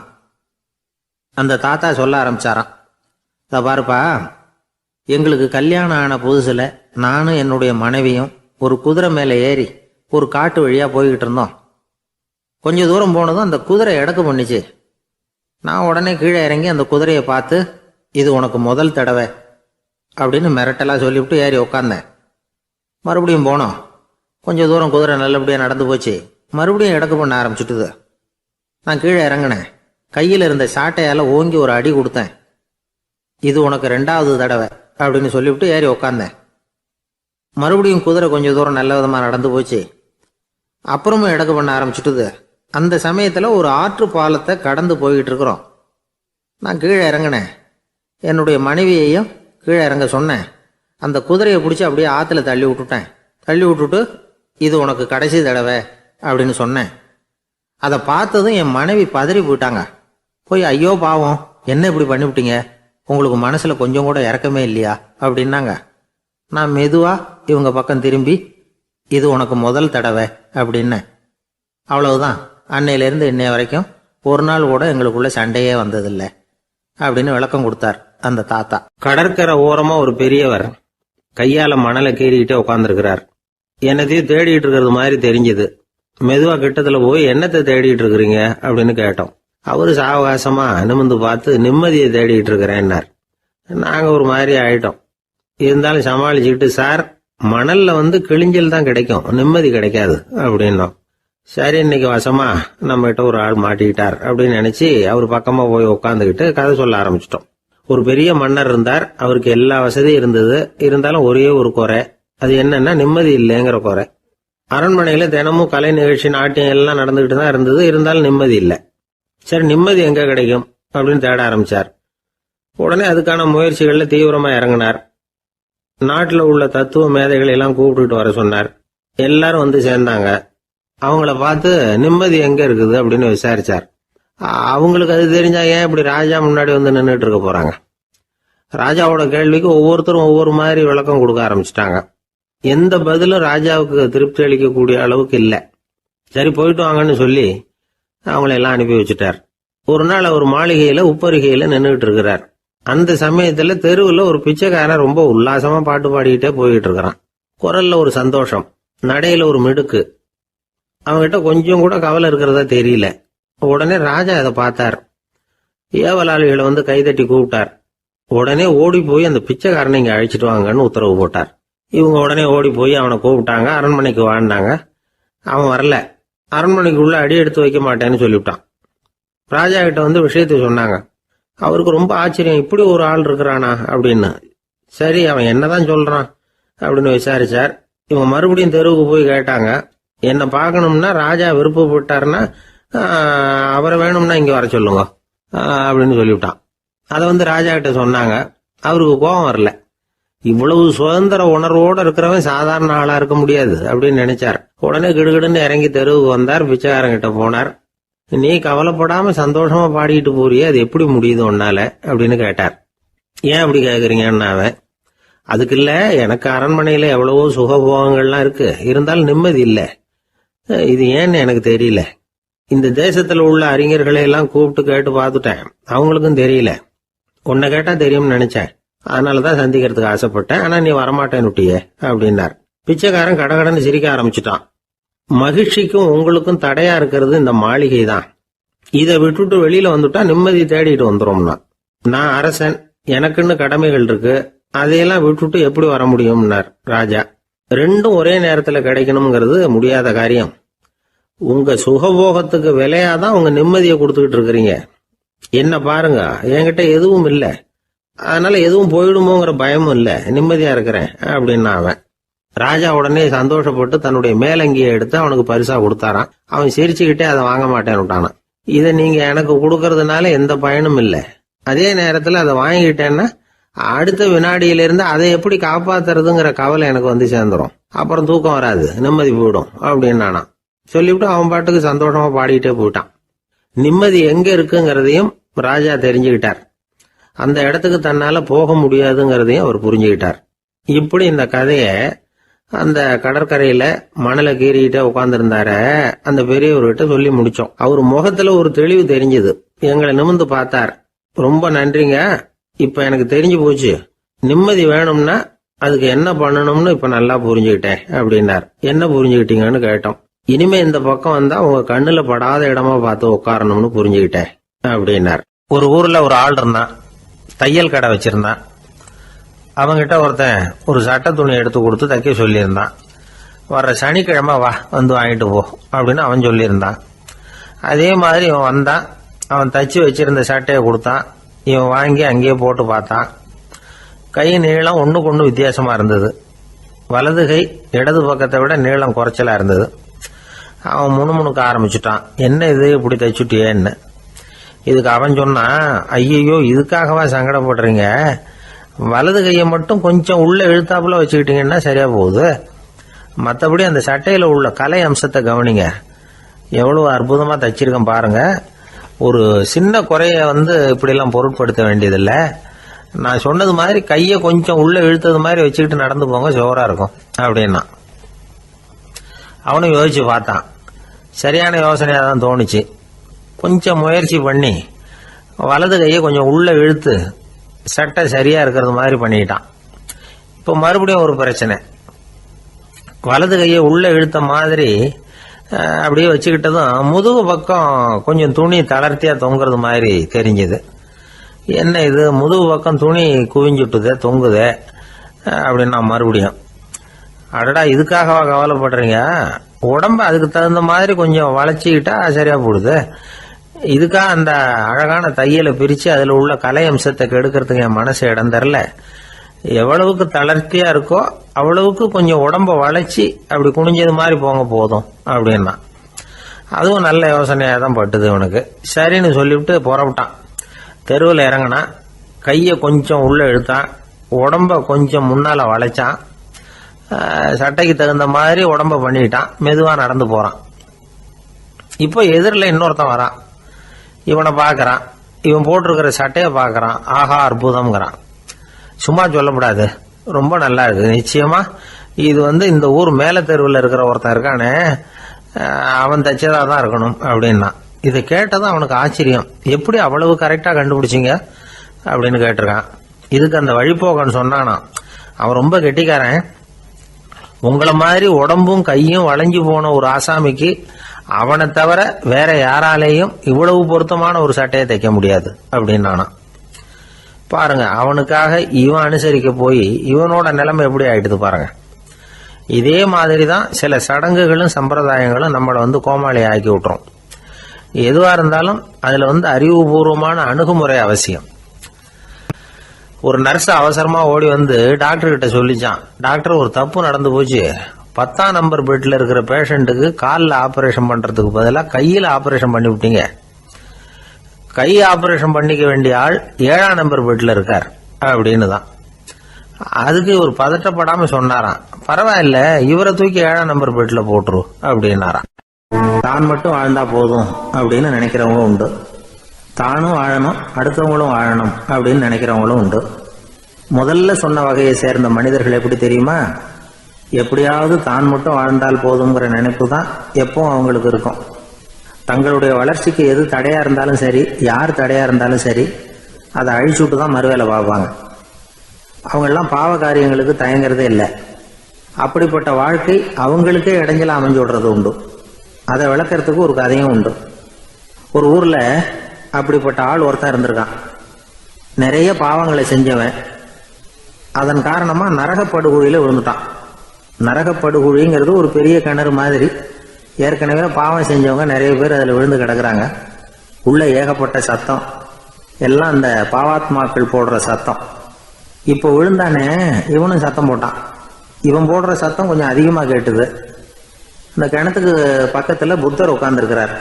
அந்த தாத்தா சொல்ல ஆரம்பிச்சாராம், இதை பாருப்பா, எங்களுக்கு கல்யாணம் ஆன புதுசுல நானும் என்னுடைய மனைவியும் ஒரு குதிரை மேலே ஏறி ஒரு காட்டு வழியா போய்கிட்டு இருந்தோம். கொஞ்ச தூரம் போனதும் அந்த குதிரை எடக்கு பண்ணிச்சு. நான் உடனே கீழே இறங்கி அந்த குதிரையை பார்த்து, இது உனக்கு முதல் தடவை அப்படின்னு மிரட்டலாக சொல்லிவிட்டு ஏறி உட்காந்தேன். மறுபடியும் போனோம். கொஞ்சம் தூரம் குதிரை நல்லபடியாக நடந்து போச்சு. மறுபடியும் எடக்கு பண்ண ஆரம்பிச்சுட்டுது. நான் கீழே இறங்கினேன். கையில் இருந்த சாட்டையால் ஓங்கி ஒரு அடி கொடுத்தேன். இது உனக்கு 2வது தடவை அப்படின்னு சொல்லிவிட்டு ஏறி உட்காந்தேன். மறுபடியும் குதிரை கொஞ்சம் தூரம் நல்ல விதமாக நடந்து போச்சு. அப்புறமும் எடக்கு பண்ண ஆரம்பிச்சுட்டுது. அந்த சமயத்தில் ஒரு ஆற்று பாலத்தை கடந்து போய்கிட்டு இருக்கிறோம். நான் கீழே இறங்கினேன். என்னுடைய மனைவியையும் கீழே இறங்க சொன்னேன். அந்த குதிரையை பிடிச்சி அப்படியே ஆற்றுல தள்ளி விட்டுட்டேன். தள்ளி விட்டுட்டு, இது உனக்கு கடைசி தடவை அப்படின்னு சொன்னேன். அதை பார்த்ததும் என் மனைவி பதறி போயிட்டாங்க. போய், ஐயோ பாவம், என்ன இப்படி பண்ணிவிட்டீங்க, உங்களுக்கு மனசில் கொஞ்சம் கூட இறக்கமே இல்லையா அப்படின்னாங்க. நான் மெதுவாக இவங்க பக்கம் திரும்பி, இது உனக்கு முதல் தடவை அப்படின்னேன். அவ்வளவுதான், அன்னையிலேருந்து இன்னைய வரைக்கும் ஒரு நாள் கூட எங்களுக்குள்ள சண்டையே வந்ததில்லை அப்படின்னு விளக்கம் கொடுத்தார் அந்த தாத்தா. கடற்கரை ஓரமா ஒரு பெரியவர் கையால மணலை கீறிக்கிட்டே உட்காந்துருக்கிறார். என்னத்தையும் தேடிட்டு இருக்கிறது மாதிரி தெரிஞ்சது. மெதுவா கிட்டத்துல போய், என்னத்தை தேடிட்டு இருக்கிறீங்க அப்படின்னு கேட்டோம். அவரு சாவகாசமா நிமிர்ந்து பார்த்து, நிம்மதியை தேடிட்டு இருக்கிறேன்னார். நாங்க ஒரு மாதிரி ஆயிட்டோம். இருந்தாலும் சமாளிச்சுக்கிட்டு, சார் மணல்ல கிழிஞ்சல் தான் கிடைக்கும், நிம்மதி கிடைக்காது அப்படின்னோம். சரி, இன்னைக்கு வசமா நம்ம கிட்ட ஒரு ஆள் மாட்டிக்கிட்டார் அப்படின்னு நினைச்சு அவர் பக்கமா போய் உட்காந்துக்கிட்டு கதை சொல்ல ஆரம்பிச்சிட்டோம். ஒரு பெரிய மன்னர் இருந்தார். அவருக்கு எல்லா வசதியும் இருந்தது. இருந்தாலும் ஒரே ஒரு குறை. அது என்னன்னா, நிம்மதி இல்லைங்கிற குறை. அரண்மனையில தினமும் கலை நிகழ்ச்சி, நாட்டியம் எல்லாம் நடந்துகிட்டு தான் இருந்தது. இருந்தாலும் நிம்மதி இல்லை. சரி, நிம்மதி எங்க கிடைக்கும் அப்படின்னு தேட ஆரம்பிச்சார். உடனே அதுக்கான முயற்சிகள்ல தீவிரமா இறங்கினார். நாட்டுல உள்ள தத்துவ மேதைகளை எல்லாம் கூப்பிட்டுட்டு வர சொன்னார். எல்லாரும் சேர்ந்தாங்க. அவங்கள பார்த்து, நிம்மதி எங்க இருக்குது அப்படின்னு விசாரிச்சார். அவங்களுக்கு அது தெரிஞ்சா ஏன் இப்படி ராஜா முன்னாடி நின்றுட்டு இருக்க போறாங்க? ராஜாவோட கேள்விக்கு ஒவ்வொருத்தரும் ஒவ்வொரு மாதிரி விளக்கம் கொடுக்க ஆரம்பிச்சிட்டாங்க. எந்த பதிலும் ராஜாவுக்கு திருப்தி அளிக்கக்கூடிய அளவுக்கு இல்லை. சரி, போயிட்டு வாங்கன்னு சொல்லி அவங்கள எல்லாம் அனுப்பி வச்சுட்டார். ஒரு நாள் அவர் மாளிகையில உப்பரிகையில நின்றுட்டு இருக்கிறார். அந்த சமயத்துல தெருவுல ஒரு பிச்சைக்காரன் ரொம்ப உல்லாசமா பாட்டு பாடிக்கிட்டே போயிட்டு இருக்கிறான். குரல்ல ஒரு சந்தோஷம், நடையில ஒரு மிடுக்கு. அவன்கிட்ட கொஞ்சம் கூட கவலை இருக்கிறதா தெரியல. உடனே ராஜா அதை பார்த்தார். ஏவலாளிகளை கைதட்டி கூப்பிட்டார். உடனே ஓடி போய் அந்த பிச்சைக்காரனை இங்க அழைச்சிட்டு வாங்கன்னு உத்தரவு போட்டார். இவங்க உடனே ஓடி போய் அவனை கூப்பிட்டாங்க. அரண்மனைக்கு வாழ்ந்தாங்க. அவன் வரல. அரண்மனைக்குள்ள அடி எடுத்து வைக்க மாட்டேன்னு சொல்லிவிட்டான். ராஜா கிட்ட விஷயத்தை சொன்னாங்க. அவருக்கு ரொம்ப ஆச்சரியம், இப்படி ஒரு ஆள் இருக்கிறானா அப்படின்னு. சரி, அவன் என்னதான் சொல்றான் அப்படின்னு விசாரிச்சார். இவங்க மறுபடியும் தெருவுக்கு போய் கேட்டாங்க. என்ன பார்க்கணும்னா, ராஜா விருப்பப்பட்டாருன்னா அவரை வேணும்னா இங்க வர சொல்லுங்க அப்படின்னு சொல்லிவிட்டான். அதை ராஜா கிட்ட சொன்னாங்க. அவருக்கு கோபம் வரல. இவ்வளவு சுதந்திர உணர்வோடு இருக்கிறவன் சாதாரண ஆளா இருக்க முடியாது அப்படின்னு நினைச்சார். உடனே கிடுகிடுன்னு இறங்கி தெருவுக்கு வந்தார். பிச்சைக்காரங்கிட்ட போனார். நீ கவலைப்படாம சந்தோஷமா பாடிட்டு போறியே, அது எப்படி முடியுது உன்னால அப்படின்னு கேட்டார். ஏன் அப்படி கேக்குறீங்கன்னா அவன், அதுக்கு இல்ல, எனக்கு அரண்மனையில எவ்வளவோ சுகபோகங்கள்லாம் இருக்கு, இருந்தாலும் நிம்மதி இல்ல. இது ஏன்னு எனக்கு தெரியல. இந்த தேசத்துல உள்ள அறிஞர்களை எல்லாம் கூப்பிட்டு கேட்டு பார்த்துட்டேன், அவங்களுக்கும் தெரியல. உன்னை கேட்டா தெரியும்னு நினைச்சேன், அதனாலதான் சந்திக்கிறதுக்கு ஆசைப்பட்டேன். ஆனா நீ வரமாட்டேன்னுட்டியே அப்படின்னார். பிச்சைக்காரன் கடகடன்னு சிரிக்க ஆரம்பிச்சுட்டான். மகிழ்ச்சிக்கும் உங்களுக்கும் தடையா இருக்கிறது இந்த மாளிகை தான். இதை விட்டுட்டு வெளியில வந்துட்டா நிம்மதி தேடிட்டு வந்துரும்னா. நான் அரசன், எனக்குன்னு கடமைகள் இருக்கு, அதையெல்லாம் விட்டுட்டு எப்படி வர முடியும்னார் ராஜா. ரெண்டும் ஒரே நேரத்துல கிடைக்கணுங்கிறது முடியாத காரியம். உங்க சுகபோகத்துக்கு விலையாதான் உங்க நிம்மதியை கொடுத்துக்கிட்டு இருக்கிறீங்க. என்ன பாருங்க, என்கிட்ட எதுவும் இல்லை, அதனால எதுவும் போயிடுமோங்கிற பயமும் இல்ல, நிம்மதியா இருக்கிறேன் அப்படின்னா அவன். ராஜா உடனே சந்தோஷப்பட்டு தன்னுடைய மேலங்கியை எடுத்து அவனுக்கு பரிசா கொடுத்தாராம். அவன் சிரிச்சுக்கிட்டே அதை வாங்க மாட்டேன்னு விட்டானான். இதை நீங்க எனக்கு கொடுக்கறதுனால எந்த பயனும் இல்லை, அதே நேரத்துல அதை வாங்கிட்டேன்னா அடுத்த வினாடியிலிருந்து அதை எப்படி காப்பாத்துறதுங்கிற கவலை எனக்கு வந்து சேர்ந்துரும், அப்புறம் தூக்கம் வராது, நிம்மதி போயிடும் அப்படின்னானா. சொல்லிவிட்டு அவன் பாட்டுக்கு சந்தோஷமா பாடிட்டே போயிட்டான். நிம்மதி எங்க இருக்குங்கிறதையும் ராஜா தெரிஞ்சுக்கிட்டார். அந்த இடத்துக்கு தன்னால போக முடியாதுங்கிறதையும் அவர் புரிஞ்சுக்கிட்டார். இப்படி இந்த கதைய அந்த கடற்கரையில மணலை கீறிக்கிட்டே உட்கார்ந்துருந்தார அந்த பெரியவர்கிட்ட சொல்லி முடிச்சோம். அவர் முகத்துல ஒரு தெளிவு தெரிஞ்சது. எங்களை நிமிர்ந்து பார்த்தார். ரொம்ப நன்றிங்க, இப்ப எனக்கு தெரிஞ்சு போச்சு, நிம்மதி வேணும்னா அதுக்கு என்ன பண்ணணும்னு இப்ப நல்லா புரிஞ்சுக்கிட்டேன் அப்படின்னார். என்ன புரிஞ்சுக்கிட்டீங்கன்னு கேட்டோம். இனிமே இந்த பக்கம் வந்தா உங்க கண்ணுல படாத இடமா பார்த்து உட்காரணும்னு புரிஞ்சுக்கிட்டேன் அப்படின்னார். ஒரு ஊர்ல ஒரு ஆள் இருந்தான், தையல் கடை வச்சிருந்தான். அவங்கிட்ட ஒருத்தன் ஒரு சட்டை துணி எடுத்து கொடுத்து தைக்க சொல்லியிருந்தான். வர்ற சனிக்கிழமை வா, வந்து வாங்கிட்டு போ அப்படின்னு அவன் சொல்லியிருந்தான். அதே மாதிரி இவன் வந்தான். அவன் தச்சு வச்சிருந்த சட்டையை கொடுத்தான். இவன் வாங்கி அங்கேயே போட்டு பார்த்தான். கை நீளம் ஒண்ணுக்கு ஒண்ணு வித்தியாசமா இருந்தது. வலது கை இடது பக்கத்தை விட நீளம் குறைச்சலா இருந்தது. அவன் முணுமுணுக்க ஆரம்பிச்சுட்டான், என்ன இது இப்படி தைச்சுட்டியேன்னு. இதுக்கு அவன் சொன்னான், ஐயோ இதுக்காகவா சங்கடப்படுறீங்க, வலது கையை மட்டும் கொஞ்சம் உள்ள இழுத்தாப்புல வச்சுக்கிட்டீங்கன்னா சரியா போகுது, மற்றபடி அந்த சட்டையில உள்ள கலை அம்சத்தை கவனிங்க, எவ்வளவு அற்புதமா தச்சிருக்கேன் பாருங்க, ஒரு சின்ன குறைய இப்படி எல்லாம் பொருட்படுத்த வேண்டியதில்லை, நான் சொன்னது மாதிரி கையை கொஞ்சம் உள்ள இழுத்தது மாதிரி வச்சுக்கிட்டு நடந்து போங்க, ஜோரா இருக்கும் அப்படின்னா. அவனும் யோசிச்சு பார்த்தான். சரியான யோசனையா தான் தோணுச்சு. கொஞ்சம் முயற்சி பண்ணி வலது கையை கொஞ்சம் உள்ள இழுத்து சட்டை சரியா இருக்கிறது மாதிரி பண்ணிட்டான். இப்போ மறுபடியும் ஒரு பிரச்சனை. வலது கையை உள்ள இழுத்த மாதிரி அப்படியே வச்சுக்கிட்டதும் முதுகு பக்கம் கொஞ்சம் துணி தளர்த்தியா தொங்குறது மாதிரி தெரிஞ்சது. என்ன இது, முதுகு பக்கம் துணி குவிஞ்சுட்டுதே, தொங்குதே அப்படின்னா மறுபடியும், அடடா இதுக்காகவா கவலைப்படுறீங்க, உடம்ப அதுக்கு தகுந்த மாதிரி கொஞ்சம் வளைச்சிக்கிட்டா சரியா போடுது, இதுக்காக அந்த அழகான தையலை பிரிச்சு அதுல உள்ள கலை அம்சத்தை கெடுக்கிறதுக்கு என் மனசு இடம் தரல, எவ்வளவுக்கு தளர்த்தியா இருக்கோ அவ்வளவுக்கு கொஞ்சம் உடம்ப வளைச்சி அப்படி குனிஞ்சது மாதிரி போங்க போதும் அப்படின்னா. அதுவும் நல்ல யோசனையா தான் பட்டுது இவனுக்கு. சரின்னு சொல்லிவிட்டு புறப்பட்டான். தெருவில் இறங்கினான். கையை கொஞ்சம் உள்ள இழுத்தான், உடம்ப கொஞ்சம் முன்னால வளைச்சான், சட்டைக்கு தகுந்த மாதிரி உடம்ப பண்ணிட்டான், மெதுவா நடந்து போறான். இப்போ எதிரில் இன்னொருத்தன் வரான். இவனை பாக்குறான், இவன் போட்டிருக்கிற சட்டையை பாக்குறான், ஆஹா அற்புதம்ங்கிறான். சும்மா சொல்லக்கூடாது, ரொம்ப நல்லா இருக்கு, நிச்சயமா இது இந்த ஊர் மேல தெருவில் இருக்கிற ஒருத்தன் இருக்கானே அவன் தைச்சதா தான் இருக்கணும் அப்படின்னா. இதை கேட்டதான் அவனுக்கு ஆச்சரியம். எப்படி அவ்வளவு கரெக்டா கண்டுபிடிச்சிங்க அப்படின்னு கேட்டிருக்கான். இதுக்கு அந்த வழிபோக்கன்னு சொன்னானா, அவன் ரொம்ப கெட்டிக்காரன், உங்களை மாதிரி உடம்பும் கையும் வளைஞ்சு போன ஒரு ஆசாமிக்கு அவனை தவிர வேற யாராலேயும் இவ்வளவு பொருத்தமான ஒரு சட்டையை தைக்க முடியாது அப்படின்னானா. பாருங்க, அவனுக்காக இவன் அனுசரிக்க போய் இவனோட நிலைமை எப்படி ஆயிடுது பாருங்க. இதே மாதிரிதான் சில சடங்குகளும் சம்பிரதாயங்களும் நம்மளை கோமாளி ஆக்கி விட்டுரும். எதுவா இருந்தாலும் அதுல அறிவுபூர்வமான அணுகுமுறை அவசியம். ஒரு நர்ஸ் அவசரமா ஓடி டாக்டர் கிட்ட சொல்லிச்சான், டாக்டர் ஒரு தப்பு நடந்து போச்சு, 10ஆம் நம்பர் பெட்ல இருக்கிற பேஷண்ட்டுக்கு காலில் ஆபரேஷன் பண்றதுக்கு பதிலாக கையில் ஆபரேஷன் பண்ணி விட்டீங்க, கை ஆபரேஷன் பண்ணிக்க வேண்டிய ஆள் 7ஆம் நம்பர் பெட்ல இருக்கார் அப்படின்னு தான். அதுக்கு இவர் பதட்டப்படாம சொன்னாராம், பரவாயில்ல, இவரை தூக்கி 7ஆம் நம்பர் பெட்டில் போட்டுரு அப்படின்னாராம். தான் மட்டும் வாழ்ந்தா போதும் அப்படின்னு நினைக்கிறவங்களும் உண்டு. தானும் வாழணும், அடுத்தவங்களும் வாழணும் அப்படின்னு நினைக்கிறவங்களும் உண்டு. முதல்ல சொன்ன வகையை சேர்ந்த மனிதர்கள் எப்படி தெரியுமா? எப்படியாவது தான் மட்டும் வாழ்ந்தால் போதுங்கிற நினைப்பு தான் எப்பவும் அவங்களுக்கு இருக்கும். தங்களுடைய வளர்ச்சிக்கு எது தடையா இருந்தாலும் சரி, யார் தடையா இருந்தாலும் சரி, அதை அழிச்சுட்டு தான் மறுவேலை பார்ப்பாங்க. அவங்கெல்லாம் பாவ காரியங்களுக்கு தயங்குறதே இல்லை. அப்படிப்பட்ட வாழ்க்கை அவங்களுக்கே இடைஞ்சல அமைஞ்சு விடுறது உண்டு. அதை விளக்கறதுக்கு ஒரு கதையும் உண்டு. ஒரு ஊர்ல அப்படிப்பட்ட ஆள் ஒருத்தன் இருந்திருக்கான். நிறைய பாவங்களை செஞ்சவன். அதன் காரணமா நரகப்படுகொழியில விழுந்துட்டான். நரகப்படுகொழிங்கிறது ஒரு பெரிய கிணறு மாதிரி. ஏற்கனவே பாவம் செஞ்சவங்க நிறைய பேர் அதில் விழுந்து கிடக்குறாங்க. உள்ள ஏகப்பட்ட சத்தம், எல்லாம் அந்த பாவாத்மாக்கள் போடுற சத்தம். இப்போ விழுந்தானே, இவனும் சத்தம் போட்டான். இவன் போடுற சத்தம் கொஞ்சம் அதிகமாக கேட்டுது. இந்த கிணத்துக்கு பக்கத்தில் புத்தர் உட்கார்ந்துருக்கிறார்.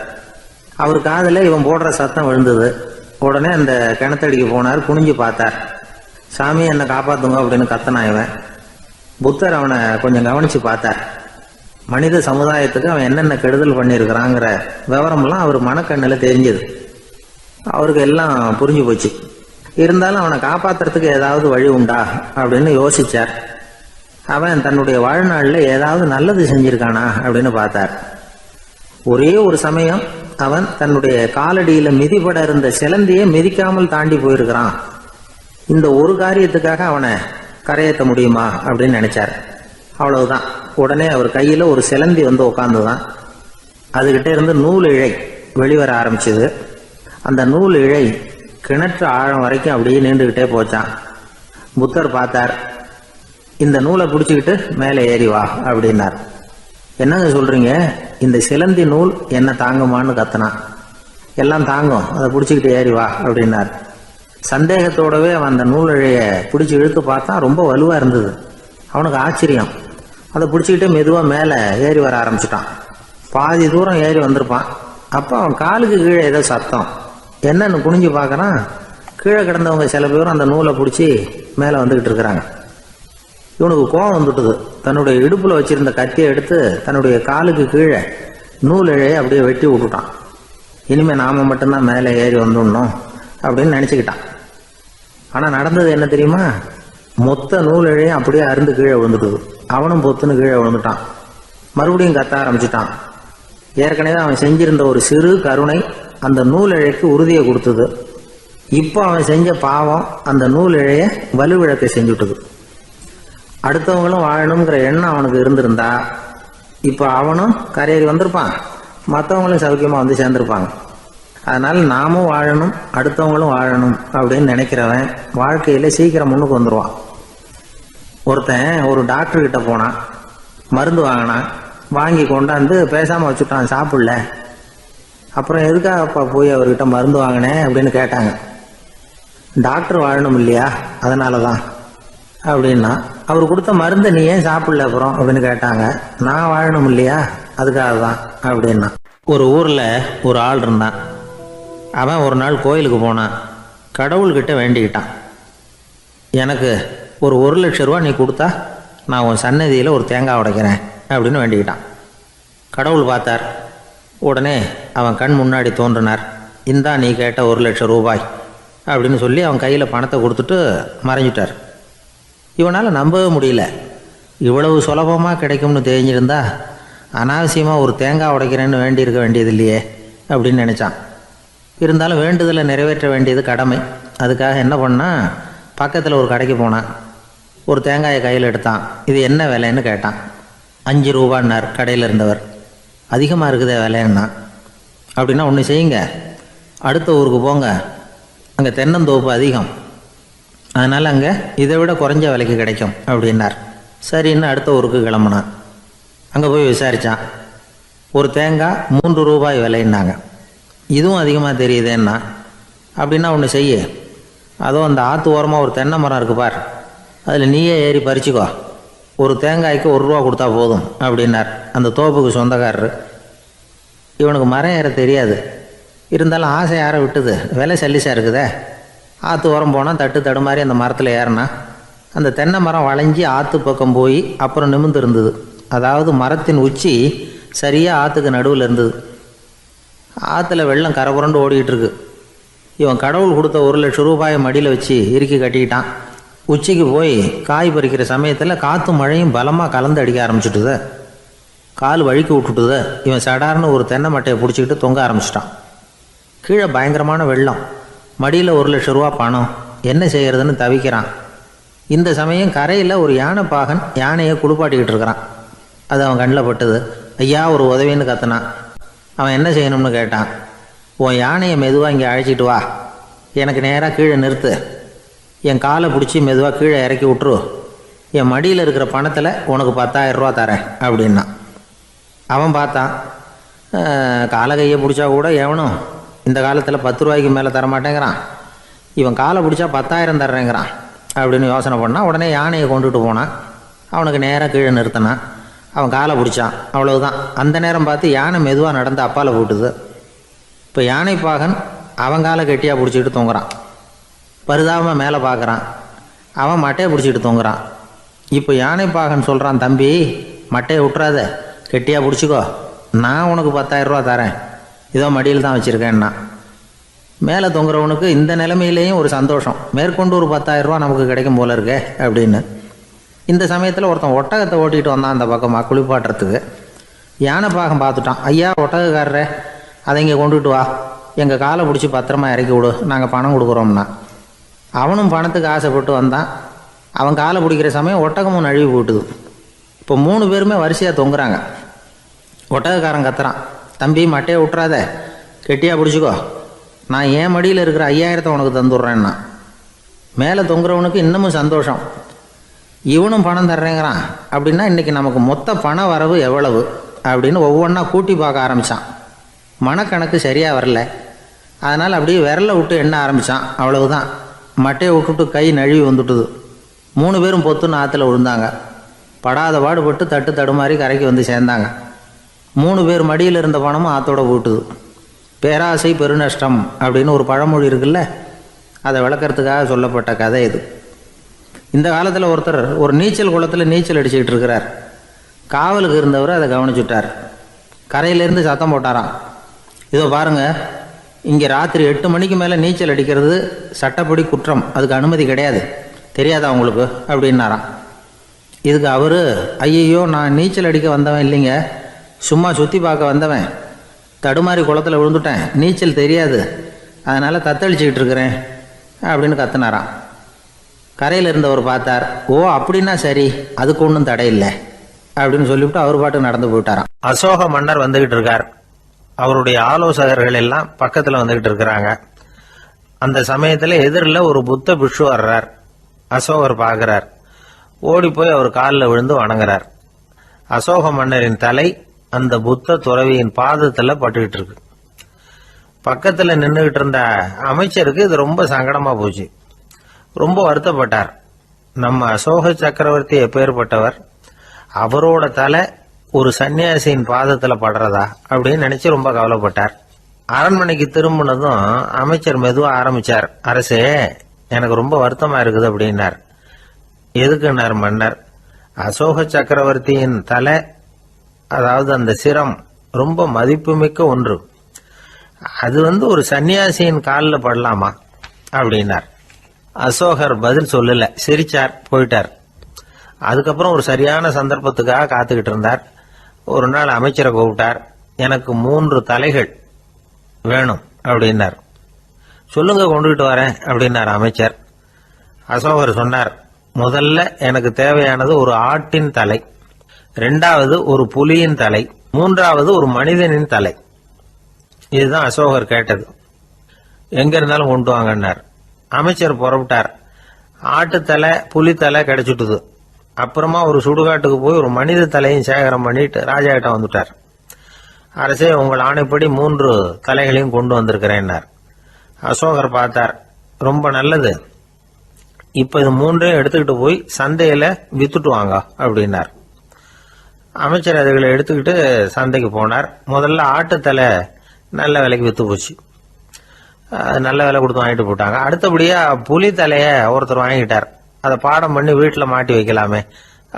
அவர் காதில் இவன் போடுற சத்தம் விழுந்தது. உடனே அந்த கிணத்தடிக்கு போனார். குனிஞ்சு பார்த்தார். சாமி, என்னை காப்பாத்துங்க அப்படின்னு கத்தனான் இவன். புத்தர் அவனை கொஞ்சம் கவனிச்சு பார்த்தார். மனித சமுதாயத்துக்கு அவன் என்னென்ன கெடுதல் பண்ணியிருக்கிறாங்கிற விவரம்லாம் அவர் மனக்கண்ணில் தெரிஞ்சது. அவருக்கு எல்லாம் புரிஞ்சு போச்சு. இருந்தாலும் அவனை காப்பாத்துறதுக்கு ஏதாவது வழி உண்டா அப்படின்னு யோசிச்சார். அவன் தன்னுடைய வாழ்நாளில் ஏதாவது நல்லது செஞ்சிருக்கானா அப்படின்னு பார்த்தார். ஒரே ஒரு சமயம் அவன் தன்னுடைய காலடியில மிதிபட இருந்த சிலந்தியை மிதிக்காமல் தாண்டி போயிருக்கிறான். இந்த ஒரு காரியத்துக்காக அவனை கரையேற்ற முடியுமா அப்படின்னு நினைச்சார். அவ்வளவுதான். உடனே அவர் கையில ஒரு சிலந்தி வந்து உட்காந்துதான். அதுகிட்ட இருந்து நூல் இழை வெளிவர ஆரம்பிச்சது. அந்த நூல் இழை கிணற்று ஆழம் வரைக்கும் அப்படியே நீண்டுகிட்டே போச்சான். புத்தர் பார்த்தார். இந்த நூலை பிடிச்சிக்கிட்டு மேலே ஏறி வா அப்படின்னார். என்னங்க சொல்றீங்க, இந்த சிலந்தி நூல் என்ன தாங்குமான்னு கத்தனான். எல்லாம் தாங்கும், அதை பிடிச்சிக்கிட்டு ஏறி வா அப்படின்னார். சந்தேகத்தோடவே அவன் அந்த நூல் இழைய பிடிச்சி இழுத்து பார்த்தா ரொம்ப வலுவா இருந்தது. அவனுக்கு ஆச்சரியம். அதை பிடிச்சிக்கிட்டு மெதுவா மேலே ஏறி வர ஆரம்பிச்சுட்டான். பாதி தூரம் ஏறி வந்திருப்பான். அப்போ அவன் காலுக்கு கீழே ஏதோ சத்தம். என்னன்னு குனிஞ்சு பார்க்கறான். கீழே கிடந்தவங்க சில பேரும் அந்த நூலை பிடிச்சி மேலே வந்துகிட்டு இருக்கிறாங்க. இவனுக்கு கோபம் வந்துட்டுது. தன்னுடைய இடுப்புல வச்சிருந்த கத்தியை எடுத்து தன்னுடைய காலுக்கு கீழே நூல் இழையை அப்படியே வெட்டி விட்டுட்டான். இனிமே நாம மட்டும்தான் மேலே ஏறி வந்துடணும் அப்படின்னு நினைச்சுக்கிட்டான். ஆனா நடந்தது என்ன தெரியுமா? மொத்த நூல் இழையும் அப்படியே அருந்து கீழே விழுந்துட்டுது. அவனும் பொத்துன்னு கீழே விழுந்துட்டான். மறுபடியும் கத்த ஆரம்பிச்சுட்டான். ஏற்கனவே அவன் செஞ்சிருந்த ஒரு சிறு கருணை அந்த நூல் இழைக்கு உறுதியை கொடுத்தது. இப்போ அவன் செஞ்ச பாவம் அந்த நூல் இழைய வலுவிழக்க செஞ்சுட்டுது. அடுத்தவங்களும் வாழணுங்கிற எண்ணம் அவனுக்கு இருந்திருந்தா இப்போ அவனும் கரையேறி வந்திருப்பான், மற்றவங்களும் சௌக்கியமா வந்து சேர்ந்திருப்பாங்க. அதனால நாமும் வாழணும், அடுத்தவங்களும் வாழணும் அப்படின்னு நினைக்கிறவன் வாழ்க்கையில சீக்கிரம் முன்னுக்கு வந்துடுவான். ஒருத்தன் ஒரு டாக்டர் கிட்ட போனான். மருந்து வாங்கினான். வாங்கி கொண்டாந்து பேசாம வச்சுட்டான், சாப்பிடல. அப்புறம் எதுக்காகப்பா போய் அவர்கிட்ட மருந்து வாங்கினேன் அப்படின்னு கேட்டாங்க. டாக்டர் வாழணும் இல்லையா, அதனாலதான் அப்படின்னா. அவர் கொடுத்த மருந்தை நீ ஏன் சாப்பிடல அப்புறம் அப்படின்னு கேட்டாங்க. நான் வாழணும் இல்லையா, அதுக்காக தான் அப்படின்னா. ஒரு ஊர்ல ஒரு ஆள் இருந்தான். அவன் ஒரு நாள் கோயிலுக்கு போனான். கடவுள்கிட்ட வேண்டிக்கிட்டான், எனக்கு ஒரு 1,00,000 ரூபா நீ கொடுத்தா நான் உன் சன்னதியில் ஒரு தேங்காய் உடைக்கிறேன் அப்படின்னு வேண்டிக்கிட்டான். கடவுள் பார்த்தார். உடனே அவன் கண் முன்னாடி தோன்றினார். இந்தா நீ கேட்ட 1,00,000 ரூபாய் அப்படின்னு சொல்லி அவன் கையில் பணத்தை கொடுத்துட்டு மறைஞ்சிட்டார். இவனால் நம்பவே முடியல. இவ்வளவு சுலபமாக கிடைக்கும்னு தெரிஞ்சிருந்தா அனாவசியமாக ஒரு தேங்காய் உடைக்கிறேன்னு வேண்டியிருக்க வேண்டியது இல்லையே அப்படின்னு நினச்சான். இருந்தாலும் வேண்டுதலை நிறைவேற்ற வேண்டியது கடமை. அதுக்காக என்ன பண்ணான், பக்கத்தில் ஒரு கடைக்கு போனான். ஒரு தேங்காயை கையில் எடுத்தான். இது என்ன விலைன்னு கேட்டான். 5 ரூபான்னார் கடையில் இருந்தவர். அதிகமாக இருக்குதே விலைன்னா. அப்படின்னா ஒன்று செய்யுங்க, அடுத்த ஊருக்கு போங்க, அங்கே தென்னந்தோப்பு அதிகம், அதனால் அங்கே இதை விட குறைஞ்ச விலைக்கு கிடைக்கும் அப்படின்னார். சரின்னு அடுத்த ஊருக்கு கிளம்புனான். அங்கே போய் விசாரித்தான். ஒரு தேங்காய் 3 ரூபாய் விலைன்னாங்க. இதுவும் அதிகமாக தெரியுதேன்னா. அப்படின்னா ஒன்று செய்ய, அதோ அந்த ஆற்று ஓரமாக ஒரு தென்னை மரம் இருக்கு பார், அதில் நீயே ஏறி பறிச்சுக்கோ, ஒரு தேங்காய்க்கு 1 ரூபா கொடுத்தா போதும் அப்படின்னார் அந்த தோப்புக்கு சொந்தக்காரரு. இவனுக்கு மரம் ஏற தெரியாது. இருந்தாலும் ஆசை யாரை விட்டுது, விலை சல்லிசாக இருக்குதே. ஆற்று ஓரம் போனால் தட்டு தடுமாறி அந்த மரத்தில் ஏறினா அந்த தென்னை மரம் வளைஞ்சி ஆற்று பக்கம் போய் அப்புறம் நிமிர்ந்து இருந்தது. அதாவது மரத்தின் உச்சி சரியாக ஆற்றுக்கு நடுவில் இருந்தது. ஆற்றுல வெள்ளம் கரை புரண்டு ஓடிக்கிட்டு இருக்கு. இவன் கடவுள் கொடுத்த 1,00,000 ரூபாயை மடியில் வச்சு இறுக்கி கட்டிக்கிட்டான். உச்சிக்கு போய் காய் பறிக்கிற சமயத்தில் காற்று மழையும் பலமாக கலந்து அடிக்க ஆரம்பிச்சுட்டுது. கால் வழுக்கி விட்டுட்டுது. இவன் சடார்னு ஒரு தென்னை மட்டையை பிடிச்சிக்கிட்டு தொங்க ஆரம்பிச்சிட்டான். கீழே பயங்கரமான வெள்ளம். மடியில் 1,00,000 ரூபா பணம். என்ன செய்யறதுன்னு தவிக்கிறான். இந்த சமயம் கரையில் ஒரு யானைப்பாகன் யானையை குளிப்பாட்டிக்கிட்டு இருக்கிறான். அது அவன் கண்ணில் பட்டுது. ஐயா ஒரு உதவின்னு கத்துனான். அவன் என்ன செய்யணும்னு கேட்டான். உன் யானையை மெதுவாக இங்கே அழைச்சிட்டு வா, எனக்கு நேராக கீழே நிறுத்து, என் காலை பிடிச்சி மெதுவாக கீழே இறக்கி விட்டுரு, என் மடியில் இருக்கிற பணத்தில் உனக்கு 10,000 ரூபா தரேன் அப்படின்னா. அவன் பார்த்தான். காலை கையை பிடிச்சா கூட எவனும் இந்த காலத்தில் 10 ரூபாய்க்கு மேலே தரமாட்டேங்கிறான். இவன் காலை பிடிச்சா 10,000 தர்றேங்கிறான் அப்படின்னு யோசனை பண்ணான். உடனே யானையை கொண்டுட்டு போனான். அவனுக்கு நேராக கீழே நிறுத்தினான். அவன் காலை பிடிச்சான். அவ்வளவுதான். அந்த நேரம் பார்த்து யானை மெதுவாக நடந்து அப்பால் போட்டுது. இப்போ யானைப்பாகன் அவன் காலை கெட்டியாக பிடிச்சிக்கிட்டு தொங்குறான். பரிதாபமாக மேலே பார்க்குறான். அவன் மட்டையை பிடிச்சிக்கிட்டு தொங்குறான். இப்போ யானைப்பாகன் சொல்கிறான், தம்பி மட்டையை விட்டுறாத, கெட்டியாக பிடிச்சிக்கோ, நான் உனக்கு 10,000 ரூபா தரேன், இதோ மடியில் தான் வச்சுருக்கேன்னா. மேலே தொங்குறவனுக்கு இந்த நிலைமையிலேயும் ஒரு சந்தோஷம். மேற்கொண்டு ஒரு 10,000 ரூபா நமக்கு கிடைக்கும் போல இருக்கே அப்படின்னு. இந்த சமயத்தில் ஒருத்தன் ஒட்டகத்தை ஓட்டிகிட்டு வந்தான் அந்த பக்கமாக குளிப்பாட்டுறதுக்கு. யானைப்பாகன் பார்த்துட்டான். ஐயா ஒட்டகக்காரரே, அதை இங்கே கொண்டுட்டு வா, எங்கள் காலை பிடிச்சி பத்திரமா இறக்கி விடு, நாங்கள் பணம் கொடுக்குறோம்னா. அவனும் பணத்துக்கு ஆசைப்பட்டு வந்தான். அவன் காலை பிடிக்கிற சமயம் ஒட்டகமும் நழுவி போட்டுது. இப்போ 3 பேருமே வரிசையாக தொங்குறாங்க. ஒட்டகக்காரன் கத்துறான், தம்பி மட்டையை விட்டுறாத, கெட்டியாக பிடிச்சிக்கோ, நான் என் மடியில் இருக்கிற 5,000 உனக்கு தந்துடுறேன்னா. மேலே தொங்குறவனுக்கு இன்னமும் சந்தோஷம். இவனும் பணம் தர்றேங்கிறான் அப்படின்னா இன்றைக்கி நமக்கு மொத்த பண வரவு எவ்வளவு அப்படின்னு ஒவ்வொன்றா கூட்டி பார்க்க ஆரம்பித்தான். மனக்கணக்கு சரியாக வரல. அதனால் அப்படியே விரலை விட்டு எண்ண ஆரம்பித்தான். அவ்வளவுதான். மட்டையை விட்டுட்டு கை நழுவி வந்துட்டுது. 3 பேரும் பொத்துன்னு ஆற்றுல விழுந்தாங்க. படாத பாடுபட்டு தட்டு தடுமாறி கரைக்கு வந்து சேர்ந்தாங்க. 3 பேர் மடியில் இருந்த பணமும் ஆற்றோட போட்டுது. பேராசை பெருநஷ்டம் அப்படின்னு ஒரு பழமொழி இருக்குல்ல, அதை விளக்கறதுக்காக சொல்லப்பட்ட கதை இது. இந்த காலத்தில் ஒருத்தர் ஒரு நீச்சல் குளத்தில் நீச்சல் அடிச்சுக்கிட்டு இருக்கிறார். காவலுக்கு இருந்தவர் அதை கவனிச்சுட்டார். கரையிலேருந்து சத்தம் போட்டாராம், இதோ பாருங்க, இங்கே ராத்திரி 8 மணிக்கு மேலே நீச்சல் அடிக்கிறது சட்டப்படி குற்றம், அதுக்கு அனுமதி கிடையாது, தெரியாதா உங்களுக்கு அப்படின்னாராம். இதுக்கு அவர், ஐயையோ நான் நீச்சல் அடிக்க வந்தவன் இல்லைங்க, சும்மா சுற்றி பார்க்க வந்தவன், தடுமாறி குளத்தில் விழுந்துட்டேன், நீச்சல் தெரியாது, அதனால் தத்தளிச்சுக்கிட்டு இருக்கிறேன் அப்படின்னு கத்துனாராம். கரையில் இருந்தவர் பார்த்தார். ஓ அப்படின்னா சரி, அதுக்கு ஒன்றும் தடை இல்லை அப்படின்னு சொல்லிவிட்டு அவர் பாட்டு நடந்து போயிட்டாராம். அசோக மன்னர் வந்துகிட்டு இருக்கார். அவருடைய ஆலோசகர்கள் எல்லாம் பக்கத்தில் வந்துகிட்டு இருக்கிறாங்க. அந்த சமயத்தில் எதிரில் ஒரு புத்த பிக்ஷு வர்றார். அசோகர் பார்க்கிறார். ஓடி போய் அவர் காலில் விழுந்து வணங்குறார். அசோக மன்னரின் தலை அந்த புத்த துறவியின் பாதத்தில் பட்டுக்கிட்டு இருக்கு. பக்கத்தில் நின்றுகிட்டு இருந்த அமைச்சருக்கு இது ரொம்ப சங்கடமா போச்சு. ரொம்ப வருத்தப்பட்டார். நம்ம அசோக சக்கரவர்த்தி எப்பேற்பட்டவர், அவரோட தலை ஒரு சன்னியாசியின் பாதத்தில் படுறதா அப்படின்னு நினைச்சு ரொம்ப கவலைப்பட்டார். அரண்மனைக்கு திரும்பினதும் அமைச்சர் மெதுவாக ஆரம்பிச்சார். அரசே, எனக்கு ரொம்ப வருத்தமா இருக்குது அப்படின்னார். எதுக்குன்னார் மன்னர். அசோக சக்கரவர்த்தியின் தலை, அதாவது அந்த சிரம், ரொம்ப மதிப்புமிக்க ஒன்று, அது ஒரு சன்னியாசியின் காலில் படலாமா அப்படின்னார். அசோகர் பதில் சொல்லல, சிரிச்சார், போயிட்டார். அதுக்கப்புறம் ஒரு சரியான சந்தர்ப்பத்துக்காக காத்துக்கிட்டு இருந்தார். ஒரு நாள் அமைச்சரை கூப்பிட்டார். எனக்கு 3 தலைகள் வேணும் அப்படின்னார். சொல்லுங்க, கொண்டுகிட்டு வரேன் அப்படின்னார் அமைச்சர். அசோகர் சொன்னார், முதல்ல எனக்கு தேவையானது ஒரு ஆட்டின் தலை, 2வது ஒரு புலியின் தலை, 3வது ஒரு மனிதனின் தலை. இதுதான் அசோகர் கேட்டது. எங்க இருந்தாலும் கொண்டு வாங்கன்னார். அமைச்சர் புறப்பட்டார். ஆட்டுத்தலை புலித்தலை கிடைச்சிட்டுது. அப்புறமா ஒரு சுடுகாட்டுக்கு போய் ஒரு மனித தலையும் சேகரம் பண்ணிட்டு ராஜா கிட்ட வந்துட்டார். அரசே, உங்கள் ஆணைப்படி 3 தலைகளையும் கொண்டு வந்திருக்கிறேன்னார். அசோகர் பார்த்தார். ரொம்ப நல்லது, இப்ப இது 3ஐயும் எடுத்துக்கிட்டு போய் சந்தையில வித்துட்டு வாங்க அப்படின்னார். அமைச்சர் அதுகளை எடுத்துக்கிட்டு சந்தைக்கு போனார். முதல்ல ஆட்டுத்தலை நல்ல விலைக்கு வித்து போச்சு. நல்ல விலை கொடுத்து வாங்கிட்டு போட்டாங்க. அடுத்தபடியா புலி தலைய ஒருத்தர் வாங்கிட்டார். அதை பாடம் பண்ணி வீட்டில் மாட்டி வைக்கலாமே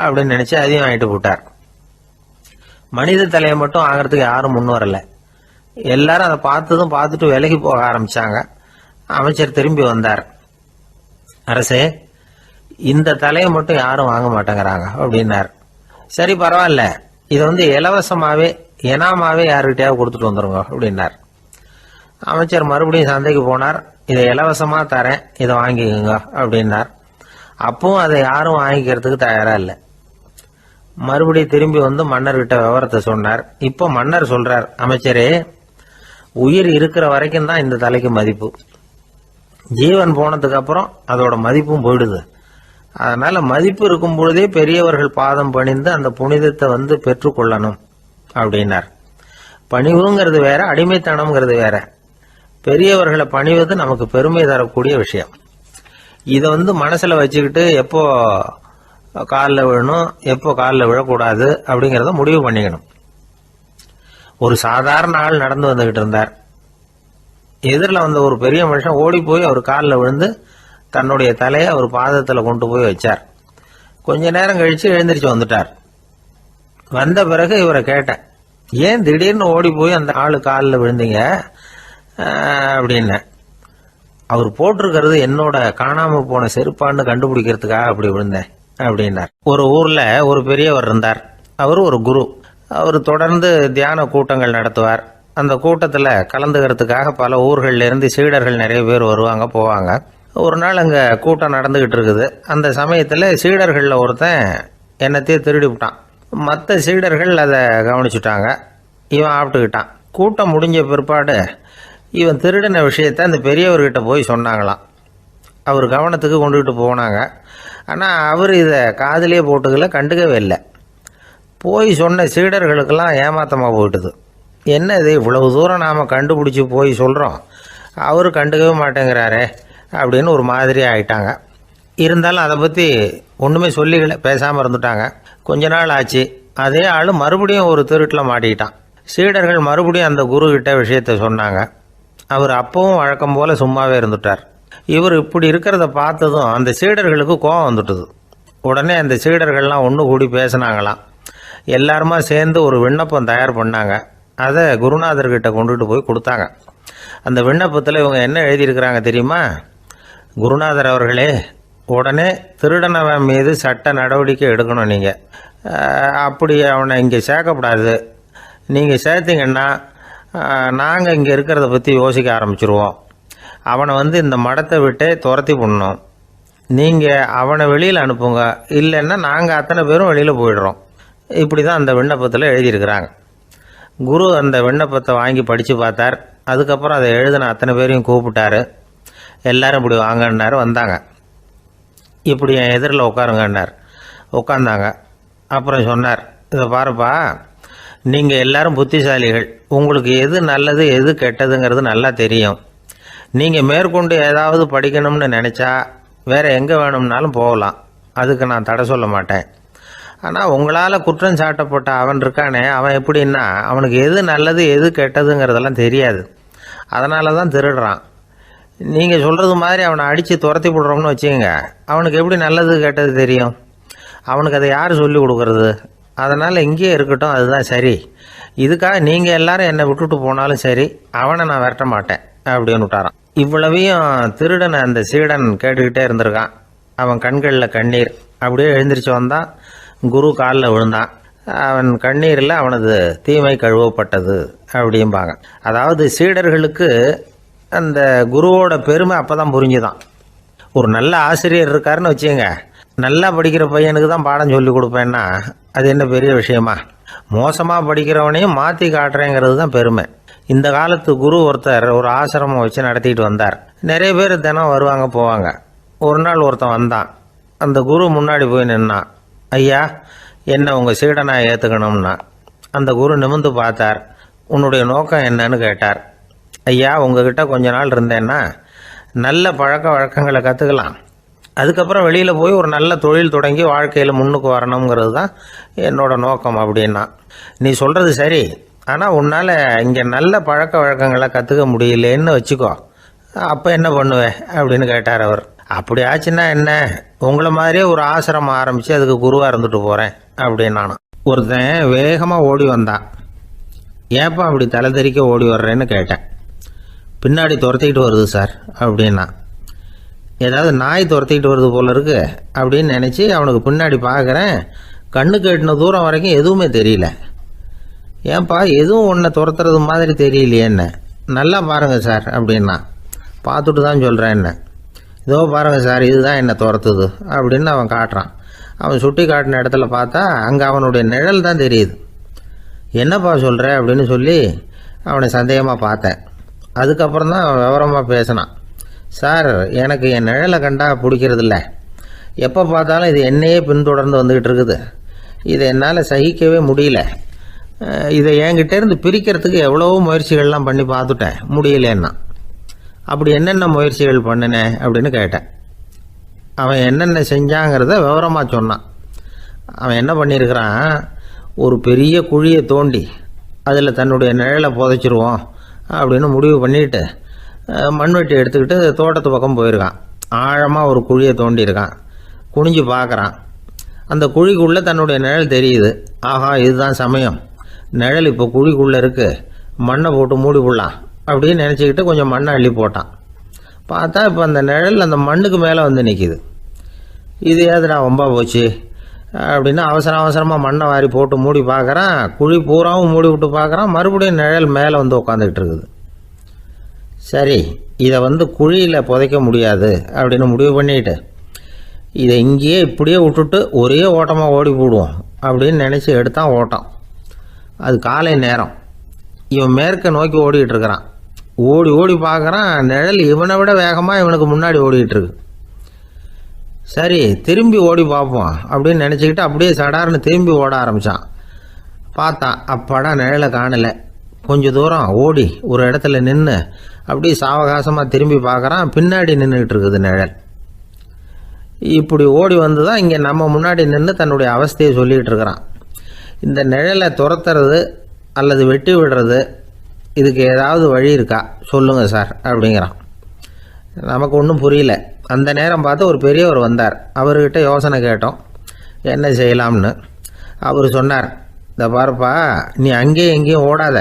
அப்படின்னு நினைச்சு அதையும் வாங்கிட்டு போட்டார். மனித தலையை மட்டும் வாங்குறதுக்கு யாரும் முன் வரல. எல்லாரும் அதை பார்த்துட்டு விலகி போக ஆரம்பிச்சாங்க. அமைச்சர் திரும்பி வந்தார். அரசே, இந்த தலையை மட்டும் யாரும் வாங்க மாட்டேங்கிறாங்க அப்படின்னார். சரி, பரவாயில்ல, இதை இலவசமாவே எனாமாவே யாருக்கிட்டையாவது கொடுத்துட்டு வந்துருங்க அப்படின்னார். அமைச்சர் மறுபடியும் சந்தைக்கு போனார். இதை இலவசமா தரேன், இதை வாங்கிக்கோங்க அப்படின்னார். அப்பவும் அதை யாரும் வாங்கிக்கிறதுக்கு தயாரா இல்லை. மறுபடியும் திரும்பி மன்னர்கிட்ட விவரத்தை சொன்னார். இப்போ மன்னர் சொல்றார், அமைச்சரே, உயிர் இருக்கிற வரைக்கும் தான் இந்த தலைக்கு மதிப்பு. ஜீவன் போனதுக்கு அப்புறம் அதோட மதிப்பும் போயிடுது. அதனால மதிப்பு இருக்கும் பொழுதே பெரியவர்கள் பாதம் பணிந்து அந்த புனிதத்தை பெற்றுக்கொள்ளணும் அப்படின்னார். பணிவுங்கிறது வேற, அடிமைத்தனம்ங்கிறது வேற. பெரியவர்களை பணிவது நமக்கு பெருமை தரக்கூடிய விஷயம். இதை மனசுல வச்சுக்கிட்டு எப்போ காலில் விழணும், எப்போ காலில் விழக்கூடாது அப்படிங்கிறத முடிவு பண்ணிக்கணும். ஒரு சாதாரண ஆள் நடந்து வந்துகிட்டு இருந்தார். எதிரில் வந்த ஒரு பெரிய மனுஷன் ஓடி போய் அவர் காலில் விழுந்து தன்னுடைய தலையை அவர் பாதத்தில் கொண்டு போய் வச்சார். கொஞ்ச நேரம் கழிச்சு எழுந்திரிச்சு வந்துட்டார். வந்த பிறகு இவரை கேட்டேன், ஏன் திடீர்னு ஓடி போய் அந்த ஆளு காலில் விழுந்தீங்க அப்படின்னு. அவர் போட்டிருக்கிறது என்னோட காணாம போன செருப்பான்னு கண்டுபிடிக்கிறதுக்காக அப்படி விழுந்தேன் அப்படின்னார். ஒரு ஊர்ல ஒரு பெரியவர் இருந்தார். அவர் ஒரு குரு. அவர் தொடர்ந்து தியான கூட்டங்கள் நடத்துவார். அந்த கூட்டத்தில் கலந்துக்கிறதுக்காக பல ஊர்கள்ல இருந்து சீடர்கள் நிறைய பேர் வருவாங்க போவாங்க. ஒரு நாள் அங்கே கூட்டம் நடந்துகிட்டு இருக்குது. அந்த சமயத்தில் சீடர்களில் ஒருத்தன் என்னத்தையே திருடி விட்டான். மற்ற சீடர்கள் அதை கவனிச்சுட்டாங்க. இவன் ஆப்பிட்டுக்கிட்டான். கூட்டம் முடிஞ்ச பிற்பாடு இவன் திருடின விஷயத்தை அந்த பெரியவர்கிட்ட போய் சொன்னாங்களாம். அவர் கவனத்துக்கு கொண்டுகிட்டு போனாங்க. ஆனால் அவர் இதை காதிலே போட்டுக்கல, கண்டுக்கவே இல்லை. போய் சொன்ன சீடர்களுக்கெல்லாம் ஏமாத்தமாக போயிட்டுது. என்ன இது, இவ்வளவு தூரம் நாம் கண்டுபிடிச்சி போய் சொல்கிறோம், அவர் கண்டுக்கவே மாட்டேங்கிறாரே அப்படின்னு ஒரு மாதிரி ஆயிட்டாங்க. இருந்தாலும் அதை பற்றி ஒன்றுமே சொல்லிக்கல, பேசாமல் இருந்துட்டாங்க. கொஞ்ச நாள் ஆச்சு. அதே ஆள் மறுபடியும் ஒரு திருட்டில் மாட்டிக்கிட்டான். சீடர்கள் மறுபடியும் அந்த குரு கிட்ட விஷயத்த சொன்னாங்க. அவர் அப்பவும் வழக்கம் போல சும்மாவே இருந்துட்டார். இவர் இப்படி இருக்கிறத பார்த்ததும் அந்த சீடர்களுக்கு கோபம் வந்துட்டுது. உடனே அந்த சீடர்கள்லாம் ஒன்று கூடி பேசினாங்களாம். எல்லாருமா சேர்ந்து ஒரு விண்ணப்பம் தயார் பண்ணாங்க. அதை குருநாதர்கிட்ட கொண்டுட்டு போய் கொடுத்தாங்க. அந்த விண்ணப்பத்தில் இவங்க என்ன எழுதியிருக்கிறாங்க தெரியுமா? குருநாதர் அவர்களே, உடனே திருடனவன் மீது சட்ட நடவடிக்கை எடுக்கணும். நீங்கள் அப்படி அவனை இங்கே சேர்க்கக்கூடாது. நீங்கள் சேர்த்தீங்கன்னா நாங்கள் இங்கே இருக்கிறத பற்றி யோசிக்க ஆரம்பிச்சிருவோம். அவனை இந்த மடத்தை விட்டே துரத்தி பண்ணணும். நீங்கள் அவனை வெளியில் அனுப்புங்க, இல்லைன்னா நாங்கள் அத்தனை பேரும் வெளியில் போயிடுறோம். இப்படி தான் அந்த விண்ணப்பத்தில் எழுதியிருக்கிறாங்க. குரு அந்த விண்ணப்பத்தை வாங்கி படித்து பார்த்தார். அதுக்கப்புறம் அதை எழுதின அத்தனை பேரையும் கூப்பிட்டாரு. எல்லாரும் இப்படி வாங்கன்னாரு. வந்தாங்க. இப்படி என் எதிரில் உட்காருங்கன்னார். உட்காந்தாங்க. அப்புறம் சொன்னார், இதை பாருப்பா, நீங்கள் எல்லாரும் புத்திசாலிகள். உங்களுக்கு எது நல்லது எது கெட்டதுங்கிறது நல்லா தெரியும். நீங்கள் மேற்கொண்டு ஏதாவது படிக்கணும்னு நினச்சா வேறு எங்கே வேணும்னாலும் போகலாம். அதுக்கு நான் தடை சொல்ல மாட்டேன். ஆனால் உங்களால் குற்றம் சாட்டப்பட்ட அவன் இருக்கானே, அவன் எப்படின்னா அவனுக்கு எது நல்லது எது கெட்டதுங்கிறதெல்லாம் தெரியாது. அதனால தான் திருடுறான். நீங்கள் சொல்கிறது மாதிரி அவனை அடித்து துரத்தி விடுறோம்னு வச்சுக்கோங்க, அவனுக்கு எப்படி நல்லது கெட்டது தெரியும்? அவனுக்கு அதை யார் சொல்லி கொடுக்கறது? அதனால் இங்கேயே இருக்கட்டும், அதுதான் சரி. இதுக்காக நீங்கள் எல்லாரும் என்னை விட்டுட்டு போனாலும் சரி, அவனை நான் விரட்ட மாட்டேன் அப்படின்னு விட்டாரான். இவ்வளவையும் திருடனை அந்த சீடன் கேட்டுக்கிட்டே இருந்திருக்கான். அவன் கண்களில் கண்ணீர். அப்படியே எழுந்திரிச்சு வந்தான். குரு காலில் விழுந்தான். அவன் கண்ணீரில் அவனது தீமை கழுவப்பட்டது அப்படிம்பாங்க. அதாவது சீடர்களுக்கு அந்த குருவோட பெருமை அப்போ தான் புரிஞ்சுதான். ஒரு நல்ல ஆசிரியர் இருக்காருன்னு வச்சுங்க, நல்லா படிக்கிற பையனுக்கு தான் பாடம் சொல்லி கொடுப்பேன்னா அது என்ன பெரிய விஷயமா? மோசமாக படிக்கிறவனையும் மாற்றி காட்டுறேங்கிறது தான் பெருமை. இந்த காலத்து குரு ஒருத்தர் ஒரு ஆசிரமம் வச்சு நடத்திட்டு வந்தார். நிறைய பேர் தினம் வருவாங்க போவாங்க. ஒரு நாள் ஒருத்தன் வந்தான். அந்த குரு முன்னாடி போய் நின்னான். ஐயா, என்ன உங்கள் சீடனாக ஏற்றுக்கணும்னா. அந்த குரு நிமிர்ந்து பார்த்தார். உன்னுடைய நோக்கம் என்னன்னு கேட்டார். ஐயா, உங்ககிட்ட கொஞ்ச நாள் இருந்தேன்னா நல்ல பழக்க வழக்கங்களை கற்றுக்கலாம். அதுக்கப்புறம் வெளியில் போய் ஒரு நல்ல தொழில் தொடங்கி வாழ்க்கையில் முன்னுக்கு வரணுங்கிறது தான் என்னோட நோக்கம் அப்படின்னா. நீ சொல்கிறது சரி, ஆனால் உன்னால் இங்கே நல்ல பழக்க வழக்கங்களை கற்றுக்க முடியலேன்னு வச்சுக்கோ, அப்போ என்ன பண்ணுவேன் அப்படின்னு கேட்டார் அவர். அப்படி ஆச்சுன்னா என்ன, உங்களை மாதிரியே ஒரு ஆசிரமம் ஆரம்பித்து அதுக்கு குருவாக இருந்துட்டு போகிறேன் அப்படின்னு நானும். ஒருத்தன் வேகமாக ஓடி வந்தான். ஏப்பா அப்படி தலை தெறிக்க ஓடி வர்றேன்னு கேட்டேன். பின்னாடி துரத்திக்கிட்டு வருது சார் அப்படின்னா. ஏதாவது நாய் துரத்திக்கிட்டு வருது போல இருக்கு அப்படின்னு நினச்சி அவனுக்கு பின்னாடி பார்க்குறேன். கண்ணுக்கு எட்டின தூரம் வரைக்கும் எதுவுமே தெரியல. ஏன்பா எதுவும் ஒன்றை துரத்துறது மாதிரி தெரியலையேன்னு. நல்லா பாருங்கள் சார் அப்படின்னா. பார்த்துட்டு தான் சொல்கிறேன் என்ன. இதோ பாருங்கள் சார் இதுதான் என்னை துரத்துது அப்படின்னு அவன் காட்டுறான். அவன் சுட்டி காட்டின இடத்துல பார்த்தா அங்கே அவனுடைய நிழல் தான் தெரியுது. என்னப்பா சொல்கிற அப்படின்னு சொல்லி அவனை சந்தேகமாக பார்த்தேன். அதுக்கப்புறம் தான் அவன் விவரமாக பேசினான். சார் எனக்கு என் நிழலை கண்டா பிடிக்கிறதில்ல. எப்போ பார்த்தாலும் இது என்னையே பின்தொடர்ந்து வந்துக்கிட்டு இருக்குது. இதை என்னால் சகிக்கவே முடியல. இதை என்கிட்டேருந்து பிரிக்கிறதுக்கு எவ்வளவோ முயற்சிகள்லாம் பண்ணி பார்த்துட்டேன், முடியலன்னா. அப்படி என்னென்ன முயற்சிகள் பண்ணினேன் அப்படின்னு கேட்டேன். அவன் என்னென்ன செஞ்சாங்கிறத விவரமாக சொன்னான். அவன் என்ன பண்ணியிருக்கிறான், ஒரு பெரிய குழியை தோண்டி அதில் தன்னுடைய நிழலை புதைச்சிருவோம் அப்படின்னு முடிவு பண்ணிட்டு மண்வெட்டி எடுத்துக்கிட்டு தோட்டத்து பக்கம் போயிருக்கான். ஆழமாக ஒரு குழியை தோண்டியிருக்கான். குனிஞ்சு பார்க்குறான். அந்த குழிக்குள்ளே தன்னுடைய நிழல் தெரியுது. ஆஹா இதுதான் சமயம், நிழல் இப்போ குழிக்குள்ளே இருக்குது, மண்ணை போட்டு மூடி விடலாம் அப்படின்னு நினச்சிக்கிட்டு கொஞ்சம் மண்ணை அள்ளி போட்டான். பார்த்தா இப்போ அந்த நிழல் அந்த மண்ணுக்கு மேலே வந்து நிற்கிது. இது ஏதுடா ரொம்ப போச்சு அப்படின்னு அவசரமாக மண்ணை வாரி போட்டு மூடி பார்க்குறான். குழி பூராவும் மூடி விட்டு பார்க்குறான். மறுபடியும் நிழல் மேலே வந்து உட்காந்துக்கிட்டு இருக்குது. சரி இதை குழியில் புதைக்க முடியாது அப்படின்னு முடிவு பண்ணிட்டு இதை இங்கேயே இப்படியே விட்டுட்டு ஒரே ஓட்டமாக ஓடி போடுவோம் அப்படின்னு நினச்சி எடுத்தான் ஓட்டம். அது காலை நேரம். இவன் மேற்க நோக்கி ஓடிக்கிட்டு இருக்கிறான். ஓடி ஓடி பார்க்குறான், நிழல் இவனை விட வேகமாக இவனுக்கு முன்னாடி ஓடிக்கிட்டு இருக்கு. சரி திரும்பி ஓடி பார்ப்போம் அப்படின்னு நினச்சிக்கிட்டு அப்படியே சடார்னு திரும்பி ஓட ஆரம்பித்தான். பார்த்தான், அப்பாடா நிழலை காணலை. கொஞ்சம் தூரம் ஓடி ஒரு இடத்துல நின்று அப்படியே சாவகாசமாக திரும்பி பார்க்குறான். பின்னாடி நின்றுக்கிட்டு இருக்குது நிழல். இப்படி ஓடி வந்து தான் இங்கே நம்ம முன்னாடி நின்று தன்னுடைய அவஸ்தையை சொல்லிகிட்டு இருக்கிறான். இந்த நிழலை துரத்துறது அல்லது வெட்டி விடுறது, இதுக்கு ஏதாவது வழி இருக்கா சொல்லுங்கள் சார் அப்படிங்கிறான். நமக்கு ஒன்றும் புரியல. அந்த நேரம் பார்த்து ஒரு பெரியவர் வந்தார். அவர்கிட்ட யோசனை கேட்டோம் என்ன செய்யலாம்னு. அவர் சொன்னார், இந்த பாருப்பா நீ அங்கேயும் எங்கேயும் ஓடாத,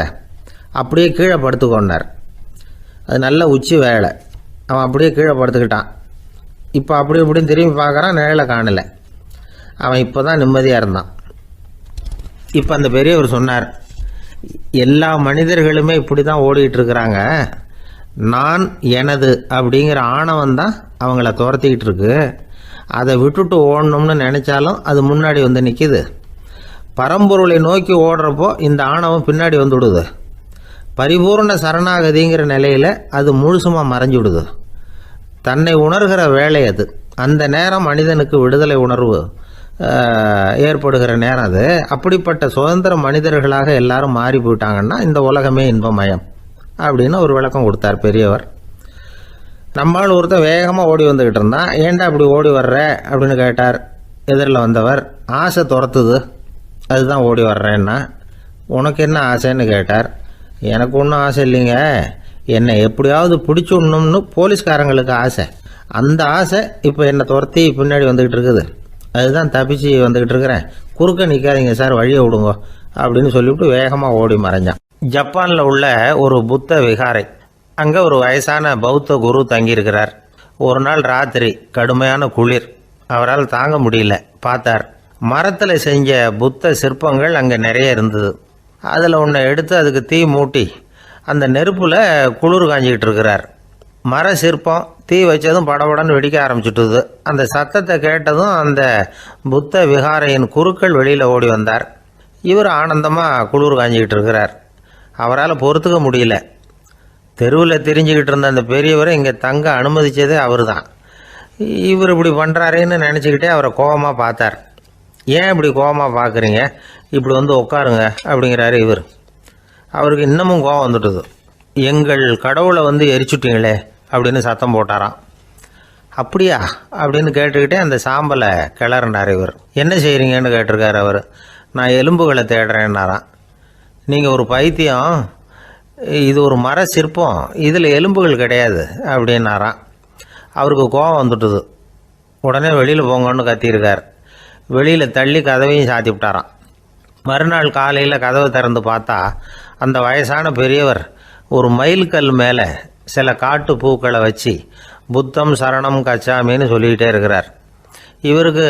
அப்படியே கீழே படுத்துக்கொண்டார். அது நல்ல உச்சி வேலை. அவன் அப்படியே கீழே படுத்துக்கிட்டான். இப்போ அப்படி இப்படின்னு திரும்பி பார்க்குறான், நிழலை காணலை. அவன் இப்போ தான் நிம்மதியாக இருந்தான். இப்போ அந்த பெரியவர் சொன்னார், எல்லா மனிதர்களுமே இப்படி தான் ஓடிக்கிட்டு இருக்கிறாங்க. நான் எனது அப்படிங்கிற ஆணவம் தான் அவங்கள துரத்திக்கிட்டு இருக்கு. அதை விட்டுட்டு ஓடணும்னு நினச்சாலும் அது முன்னாடி வந்து நிற்கிது. பரம்பொருளை நோக்கி ஓடுறப்போ இந்த ஆணவம் பின்னாடி வந்துவிடுது. பரிபூர்ண சரணாகதிங்கிற நிலையில் அது முழுசுமாக மறைஞ்சு விடுது. தன்னை உணர்கிற வேலை அது. அந்த நேரம் மனிதனுக்கு விடுதலை உணர்வு ஏற்படுகிற நேரம் அது. அப்படிப்பட்ட சுதந்திர மனிதர்களாக எல்லாரும் மாறி போயிட்டாங்கன்னா இந்த உலகமே இன்பமயம் அப்படின்னு ஒரு விளக்கம் கொடுத்தார் பெரியவர். நம்மால் ஒருத்தர் வேகமாக ஓடி வந்துக்கிட்டு இருந்தான். ஏன்டா அப்படி ஓடி வர்ற அப்படின்னு கேட்டார் எதிரில் வந்தவர். ஆசை துரத்துது, அதுதான் ஓடி வர்றேன்னா. உனக்கு என்ன ஆசைன்னு கேட்டார். எனக்கு ஒன்றும் ஆசை இல்லைங்க, என்னை எப்படியாவது பிடிச்சுடணும்னு போலீஸ்காரங்களுக்கு ஆசை. அந்த ஆசை இப்போ என்னை துரத்தி பின்னாடி வந்துக்கிட்டு இருக்குது. அதுதான் தப்பிச்சு வந்துக்கிட்டு இருக்கிறேன். குறுக்க நிற்காதீங்க சார், வழியை விடுங்க அப்படின்னு சொல்லிவிட்டு வேகமாக ஓடி மறைஞ்சான். ஜப்பானில் உள்ள ஒரு புத்த விகாரை. அங்கே ஒரு வயசான பௌத்த குரு தங்கியிருக்கிறார். ஒரு நாள் ராத்திரி கடுமையான குளிர். அவரால் தாங்க முடியல. பார்த்தார், மரத்தில் செஞ்ச புத்த சிற்பங்கள் அங்கே நிறைய இருந்தது. அதில் ஒன்றை எடுத்து அதுக்கு தீ மூட்டி அந்த நெருப்பில் குளிர் காஞ்சிக்கிட்டு இருக்கிறார். மர சிற்பம் தீ வச்சதும் படபடன்னு வெடிக்க ஆரம்பிச்சுட்டுது. அந்த சத்தத்தை கேட்டதும் அந்த புத்த விகாரையின் குருக்கள் வெளியில் ஓடி வந்தார். இவர் ஆனந்தமாக குளிர் காஞ்சிக்கிட்டு இருக்கிறார். அவரால் பொறுத்துக்க முடியல. தெருவில் தெரிஞ்சுக்கிட்டு இருந்த அந்த பெரியவரை இங்கே தங்க அனுமதித்ததே அவர் தான். இவர் இப்படி பண்ணுறாருன்னு நினச்சிக்கிட்டே அவரை கோபமாக பார்த்தார். ஏன் இப்படி கோபமாக பார்க்குறீங்க, இப்படி உட்காருங்க அப்படிங்கிறாரு இவர். அவருக்கு இன்னமும் கோபம் வந்துட்டுது. எங்கள் கடவுளை எரிச்சுட்டீங்களே அப்படின்னு சத்தம் போட்டாராம். அப்படியா அப்படின்னு கேட்டுக்கிட்டே அந்த சாம்பலை கிளறினார் இவர். என்ன செய்கிறீங்கன்னு கேட்டிருக்காரு அவர். நான் எலும்புகளை தேடுறேன்னாராம். நீங்கள் ஒரு பைத்தியம், இது ஒரு மர சிற்பம், இதில் எலும்புகள் கிடையாது அப்படின்னாராம். அவருக்கு கோபம் வந்துட்டுது. உடனே வெளியில் போங்கன்னு கத்தியிருக்கார். வெளியில் தள்ளி கதவையும் சாத்தி விட்டாராம். மறுநாள் காலையில் கதவை திறந்து பார்த்தா அந்த வயசான பெரியவர் ஒரு மைல்கல் மேலே சில காட்டு பூக்களை வச்சு புத்தம் சரணம் கச்சாமின்னு சொல்லிக்கிட்டே இருக்கிறார். இவருக்கு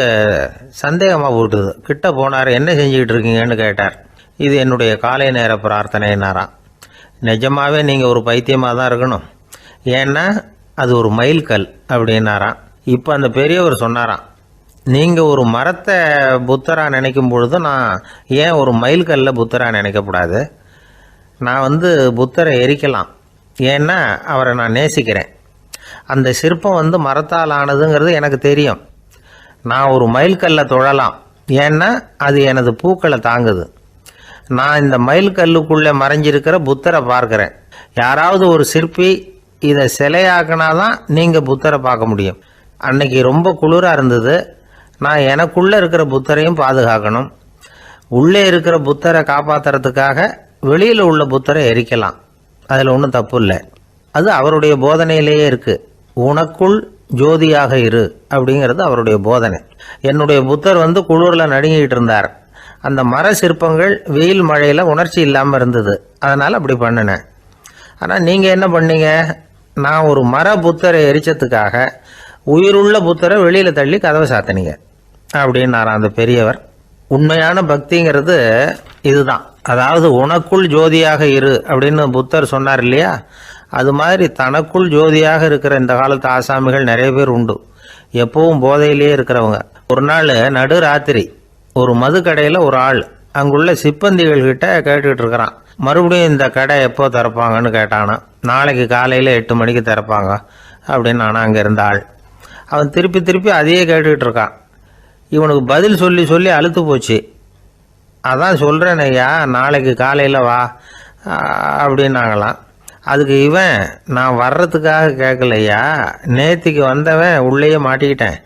சந்தேகமாக போட்டுது. கிட்ட போனார். என்ன செஞ்சுக்கிட்டு இருக்கீங்கன்னு கேட்டார். இது என்னுடைய காலை நேர பிரார்த்தனைனாராம். நிஜமாகவே நீங்கள் ஒரு பைத்தியமாக தான் இருக்கணும், ஏன்னா அது ஒரு மைல்கல் அப்படின்னாராம். இப்போ அந்த பெரியவர் சொன்னாராம், நீங்கள் ஒரு மரத்தை புத்தராக நினைக்கும் பொழுது நான் ஏன் ஒரு மைல்கல்ல புத்தராக நினைக்கக்கூடாது? நான் புத்தரை எரிக்கலாம், ஏன்னா அவரை நான் நேசிக்கிறேன். அந்த சிற்பம் மரத்தால் ஆனதுங்கிறது எனக்கு தெரியும். நான் ஒரு மைல்கல்லை தொழலாம், ஏன்னா அது எனது பூக்களை தாங்குது. நான் இந்த மைல்கல்லுக்குள்ளே மறைஞ்சிருக்கிற புத்தரை பார்க்குறேன். யாராவது ஒரு சிற்பி இதை சிலையாக்கினாதான் நீங்கள் புத்தரை பார்க்க முடியும். அன்னைக்கு ரொம்ப குளிராக இருந்தது. நான் எனக்குள்ளே இருக்கிற புத்தரையும் பாதுகாக்கணும். உள்ளே இருக்கிற புத்தரை காப்பாற்றுறதுக்காக வெளியில் உள்ள புத்தரை எரிக்கலாம், அதில் ஒன்றும் தப்பு இல்லை. அது அவருடைய போதனையிலேயே இருக்குது. உனக்குள் ஜோதியாக இரு அப்படிங்கிறது அவருடைய போதனை. என்னுடைய புத்தர் குளிரில் நடுங்கிட்டு இருந்தார். அந்த மர சிற்பங்கள் வெயில் மழையில் உணர்ச்சி இல்லாமல் இருந்தது, அதனால் அப்படி பண்ணினேன். ஆனால் நீங்கள் என்ன பண்ணீங்க? நான் ஒரு மர புத்தரை எரிச்சதுக்காக உயிருள்ள புத்தரை வெளியில் தள்ளி கதவை சாத்தினீங்க அப்படின்னாராம் அந்த பெரியவர். உண்மையான பக்திங்கிறது இதுதான். அதாவது உனக்குள் ஜோதியாக இரு அப்படின்னு புத்தர் சொன்னார் இல்லையா, அது மாதிரி தனக்குள் ஜோதியாக இருக்கிற இந்த காலத்து ஆசாமிகள் நிறைய பேர் உண்டு. எப்பவும் போதையிலேயே இருக்கிறவங்க. ஒரு நாள் நடுராத்திரி ஒரு மது கடையில் ஒரு ஆள் அங்குள்ள சிப்பந்திகள் கிட்ட கேட்டுக்கிட்டு இருக்கிறான். மறுபடியும் இந்த கடை எப்போ திறப்பாங்கன்னு கேட்டானா. நாளைக்கு காலையில் 8 மணிக்கு திறப்பாங்க அப்படின்னு நானும் அங்கே இருந்த ஆள். அவன் திருப்பி திருப்பி அதையே கேட்டுக்கிட்டு இருக்கான். இவனுக்கு பதில் சொல்லி சொல்லி அழுத்து போச்சு. அதான் சொல்கிறேன் ஐயா, நாளைக்கு காலையில் வா அப்படின்னாங்களாம். அதுக்கு இவன், நான் வர்றதுக்காக கேட்கலையா, நேத்திக்கு வந்தவன் உள்ளேயே மாட்டிக்கிட்டேன்,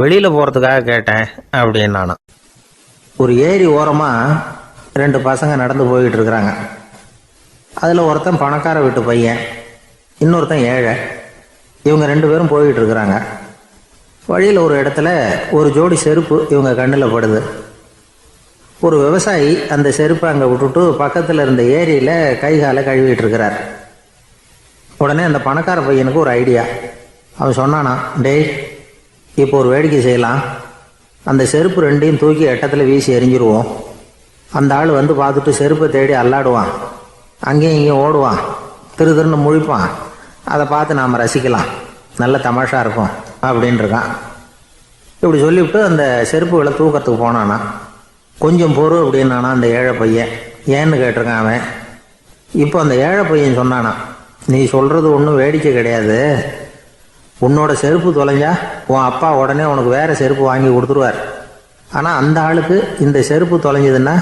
வெளியில் போகிறதுக்காக கேட்டேன் அப்படின்னானான். ஒரு ஏரி ஓரமாக 2 பசங்க நடந்து போய்கிட்டு இருக்கிறாங்க. அதில் ஒருத்தன் பணக்கார வீட்டு பையன், இன்னொருத்தன் ஏழை. இவங்க 2 பேரும் போய்கிட்டு இருக்கிறாங்க. வழியில் ஒரு இடத்துல ஒரு ஜோடி செருப்பு இவங்க கண்ணில் படுது. ஒரு விவசாயி அந்த செருப்பை அங்கே விட்டுட்டு பக்கத்தில் இருந்த ஏரியில் கை காலை கழுவிட்டு இருக்கிறார். உடனே அந்த பணக்கார பையனுக்கு ஒரு ஐடியா. அவன் சொன்னானா, டேய், இப்போ ஒரு வேடிக்கை செய்யலாம். அந்த செருப்பு 2ஐயும் தூக்கி எட்டத்தில் வீசி எரிஞ்சிருவோம். அந்த ஆள் பார்த்துட்டு செருப்பை தேடி அல்லாடுவான், அங்கேயும் இங்கேயும் ஓடுவான், திருன்னு முழிப்பான். அதை பார்த்து நாம் ரசிக்கலாம், நல்ல தமாஷா இருக்கும் அப்படின்ட்டுருக்கான். இப்படி சொல்லிவிட்டு அந்த செருப்புகளை தூக்கிறதுக்கு போனானா. கொஞ்சம் பொறு அப்படின்னானா அந்த ஏழை பையன். ஏன்னு கேட்டிருக்கான் அவன். இப்போ அந்த ஏழை பையன் சொன்னானா, நீ சொல்கிறது ஒன்றும் வேடிக்கை கிடையாது. உன்னோட செருப்பு தொலைஞ்சா உன் அப்பா உடனே உனக்கு வேறு செருப்பு வாங்கி கொடுத்துருவார். ஆனால் அந்த ஆளுக்கு இந்த செருப்பு தொலைஞ்சதுன்னா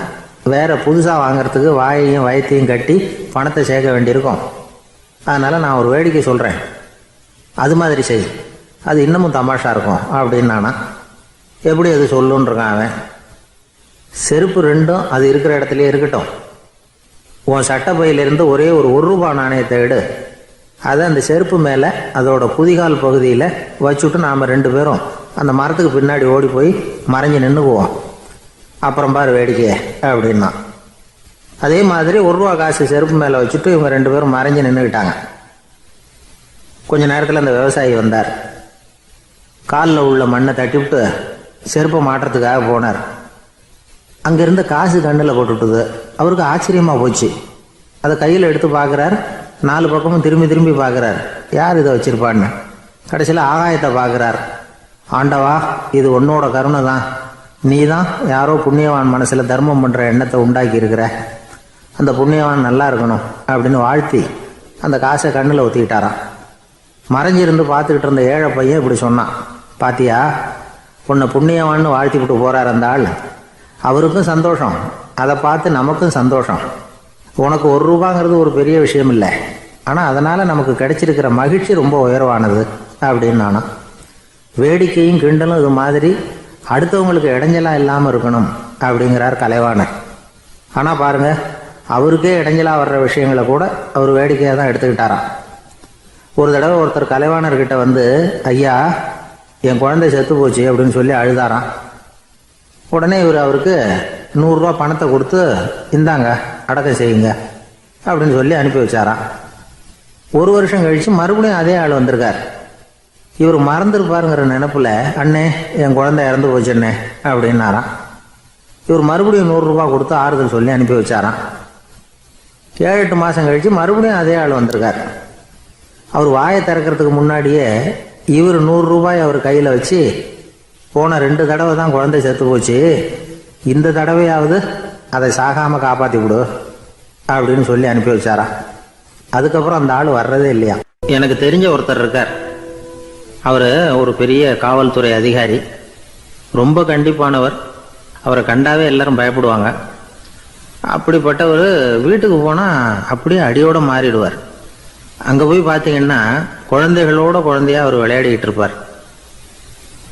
வேறு புதுசாக வாங்கிறதுக்கு வாயையும் வயத்தையும் கட்டி பணத்தை சேர்க்க வேண்டியிருக்கும். அதனால் நான் ஒரு வேடிக்கை சொல்கிறேன், அது மாதிரி செய், அது இன்னமும் தமாஷா இருக்கும் அப்படின்னானா. எப்படி அது சொல்லுன்றிருக்கான் அவன். செருப்பு 2ம் அது இருக்கிற இடத்துலையே இருக்கட்டும். உன் சட்டப்பையிலிருந்து ஒரே ஒரு ரூபா நாணயத்தை எடு. அதை அந்த செருப்பு மேலே அதோட குதிகால் பகுதியில் வச்சுட்டு நாம் 2 பேரும் அந்த மரத்துக்கு பின்னாடி ஓடி போய் மறைஞ்சு நின்றுக்குவோம். அப்புறம் பாரு வேடிக்கையே அப்படின்னா. அதே மாதிரி ரூபா காசு செருப்பு மேலே வச்சுட்டு இவங்க 2 பேரும் மறைஞ்சு நின்றுக்கிட்டாங்க. கொஞ்ச நேரத்தில் அந்த விவசாயி வந்தார். காலில் உள்ள மண்ணை தட்டிவிட்டு செருப்பை மாட்டுறதுக்காக போனார். அங்கேருந்து காசு கண்ணில் போட்டுவிட்டுது. அவருக்கு ஆச்சரியமாக போச்சு. அதை கையில் எடுத்து பார்க்குறார். 4 பக்கமும் திரும்பி திரும்பி பார்க்குறார், யார் இதை வச்சுருப்பான்னு. கடைசியில் ஆகாயத்தை பார்க்குறார். ஆண்டவா, இது உன்னோட கருணை தான். நீ தான் யாரோ புண்ணியவான் மனசில் தர்மம் பண்ணுற எண்ணத்தை உண்டாக்கி இருக்கிற. அந்த புண்ணியவான் நல்லா இருக்கணும் அப்படின்னு வாழ்த்தி அந்த காசை கண்ணில் ஊற்றிக்கிட்டாரான். மறைஞ்சிருந்து பார்த்துக்கிட்டு இருந்த ஏழை பையன் இப்படி சொன்னான், பாத்தியா, உன்னை புண்ணியவான்னு வாழ்த்தி விட்டு போகிறார் அந்த ஆள். அவருக்கும் சந்தோஷம், அதை பார்த்து நமக்கும் சந்தோஷம். உனக்கு ரூபாங்கிறது ஒரு பெரிய விஷயம் இல்லை, ஆனால் அதனால் நமக்கு கிடைச்சிருக்கிற மகிழ்ச்சி ரொம்ப உயர்வானது அப்படின்னு நானும். வேடிக்கையும் கிண்டலும் இது மாதிரி அடுத்தவங்களுக்கு இடைஞ்சலாக இல்லாமல் இருக்கணும் அப்படிங்கிறார் கலைவாணர். ஆனால் பாருங்கள், அவருக்கே இடைஞ்சலாக வர்ற விஷயங்களை கூட அவர் வேடிக்கையாக தான் எடுத்துக்கிட்டாராம். ஒரு தடவை ஒருத்தர் கலைவாணர்கிட்ட ஐயா, என் குழந்தை செத்து போச்சு அப்படின்னு சொல்லி அழுதாராம். உடனே இவர் அவருக்கு 100 ரூபா பணத்தை கொடுத்து இந்தாங்க அடக்கம் செய்யுங்க அப்படின்னு சொல்லி அனுப்பி வச்சாராம். 1 வருஷம் கழிச்சு மறுபடியும் அதே ஆள் வந்திருக்கார். இவர் மறந்துருப்பாருங்கிற நினைப்புல, அண்ணே என் குழந்தை இறந்து போச்சுண்ணே அப்படின்னாராம். இவர் மறுபடியும் 100 ரூபா கொடுத்து ஆறுதல் சொல்லி அனுப்பி வச்சாராம். 7-8 மாசம் கழிச்சு மறுபடியும் அதே ஆள் வந்திருக்கார். அவர் வாயை திறக்கிறதுக்கு முன்னாடியே இவர் 100 ரூபாய் அவர் கையில வச்சு, போன 2 தடவை தான் குழந்தை செத்து போச்சு, இந்த தடவையாவது அதை சாகாம காப்பாத்தி விடு அப்படின்னு சொல்லி அனுப்பி வச்சாராம். அதுக்கப்புறம் அந்த ஆள் வர்றதே இல்லையா. எனக்கு தெரிஞ்ச ஒருத்தர் இருக்கார். அவர் ஒரு பெரிய காவல்துறை அதிகாரி, ரொம்ப கண்டிப்பானவர். அவரை கண்டாவே எல்லாரும் பயப்படுவாங்க. அப்படிப்பட்டவர் வீட்டுக்கு போனால் அப்படியே அடியோட மாறிடுவார். அங்கே போய் பார்த்தீங்கன்னா குழந்தைகளோட குழந்தையா அவர் விளையாடிக்கிட்டு இருப்பார்.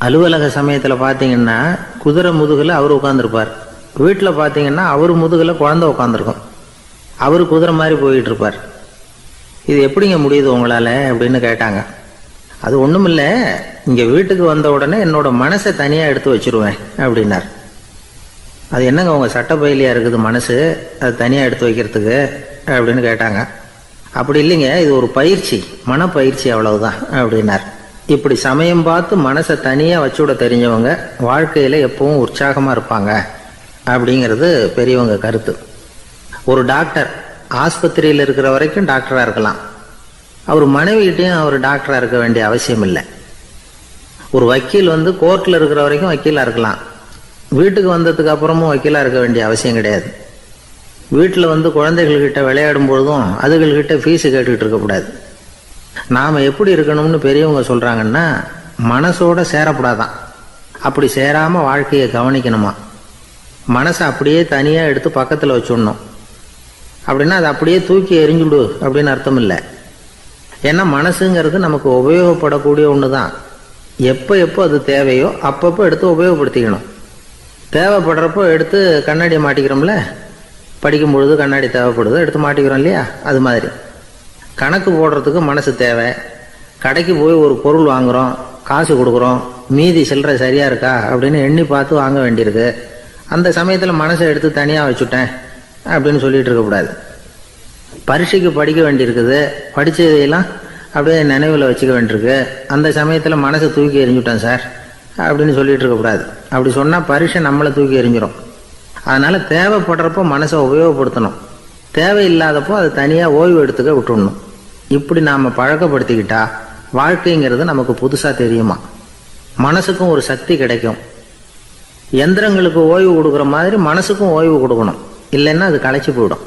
அலுவலக சமயத்தில் பார்த்தீங்கன்னா குதிரை முதுகில் அவர் உட்காந்துருப்பார். வீட்டில் பார்த்தீங்கன்னா அவர் முதுகில் குழந்தை உட்காந்துருக்கும். அவர் குதிரை மாதிரி போயிட்டு இருப்பார். இது எப்படிங்க முடியுது உங்களால் அப்படின்னு கேட்டாங்க. அது ஒன்றும் இல்லை, இங்கே வீட்டுக்கு வந்த உடனே என்னோட மனசை தனியாக எடுத்து வச்சிருவேன் அப்படின்னார். அது என்னங்க உங்கள் சட்டப்பயிலியாக இருக்குது மனசு, அது தனியாக எடுத்து வைக்கிறதுக்கு அப்படின்னு கேட்டாங்க. அப்படி இல்லைங்க, இது ஒரு பயிற்சி, மனப்பயிற்சி, அவ்வளவுதான் அப்படின்னார். இப்படி சமயம் பார்த்து மனசை தனியாக வச்சுவிட தெரிஞ்சவங்க வாழ்க்கையில் எப்பவும் உற்சாகமாக இருப்பாங்க அப்படிங்கிறது பெரியவங்க கருத்து. ஒரு டாக்டர் ஆஸ்பத்திரியில் இருக்கிற வரைக்கும் டாக்டராக இருக்கலாம். அவர் மனைவிகிட்டையும் அவர் டாக்டராக இருக்க வேண்டிய அவசியம் இல்லை. ஒரு வக்கீல் கோர்ட்டில் இருக்கிற வரைக்கும் வக்கீலாக இருக்கலாம். வீட்டுக்கு வந்ததுக்கு அப்புறமும் வக்கீலாக இருக்க வேண்டிய அவசியம் கிடையாது. வீட்டில் குழந்தைகள்கிட்ட விளையாடும் பொழுதும் அதுகள்கிட்ட ஃபீஸு கேட்டுக்கிட்டு இருக்கக்கூடாது. நாம் எப்படி இருக்கணும்னு பெரியவங்க சொல்கிறாங்கன்னா, மனசோட சேரக்கூடாதான். அப்படி சேராமல் வாழ்க்கையை கவனிக்கணுமா. மனசை அப்படியே தனியாக எடுத்து பக்கத்தில் வச்சுடணும். அப்படின்னா அதை அப்படியே தூக்கி எறிஞ்சுடு அப்படின்னு அர்த்தம் இல்லை. ஏன்னா மனசுங்கிறது நமக்கு உபயோகப்படக்கூடிய ஒன்று தான். எப்போ எப்போ அது தேவையோ அப்பப்போ எடுத்து உபயோகப்படுத்திக்கணும். தேவைப்படுறப்போ எடுத்து கண்ணாடியை மாட்டிக்கிறோம்ல, படிக்கும் பொழுது கண்ணாடி தேவைப்படுது, எடுத்து மாட்டிக்கிறோம் இல்லையா. அது மாதிரி கணக்கு போடுறதுக்கு மனசு தேவை. கடைக்கு போய் ஒரு பொருள் வாங்குகிறோம், காசு கொடுக்குறோம், மீதி சில்லறை சரியாக இருக்கா அப்படின்னு எண்ணி பார்த்து வாங்க வேண்டியிருக்கு. அந்த சமயத்தில் மனசை எடுத்து தனியாக வச்சுட்டேன் அப்படின்னு சொல்லிட்டு இருக்கக்கூடாது. பரீட்சைக்கு படிக்க வேண்டியிருக்குது, படித்ததையெல்லாம் அப்படியே நினைவில் வச்சுக்க வேண்டியிருக்கு. அந்த சமயத்தில் மனசை தூக்கி எறிஞ்சுட்டேன் சார் அப்படின்னு சொல்லிட்டு இருக்கக்கூடாது. அப்படி சொன்னால் பரீட்சை நம்மளை தூக்கி எறிஞ்சிடும். அதனால் தேவைப்படுறப்போ மனசை உபயோகப்படுத்தணும், தேவையில்லாதப்போ அதை தனியாக ஓய்வு எடுத்துக்க விட்டுடணும். இப்படி நாம் பழக்கப்படுத்திக்கிட்டா வாழ்க்கைங்கிறது நமக்கு புதுசாக தெரியுமா. மனசுக்கும் ஒரு சக்தி கிடைக்கும். எந்திரங்களுக்கு ஓய்வு கொடுக்குற மாதிரி மனசுக்கும் ஓய்வு கொடுக்கணும், இல்லைன்னா அது களைச்சி போயிடும்.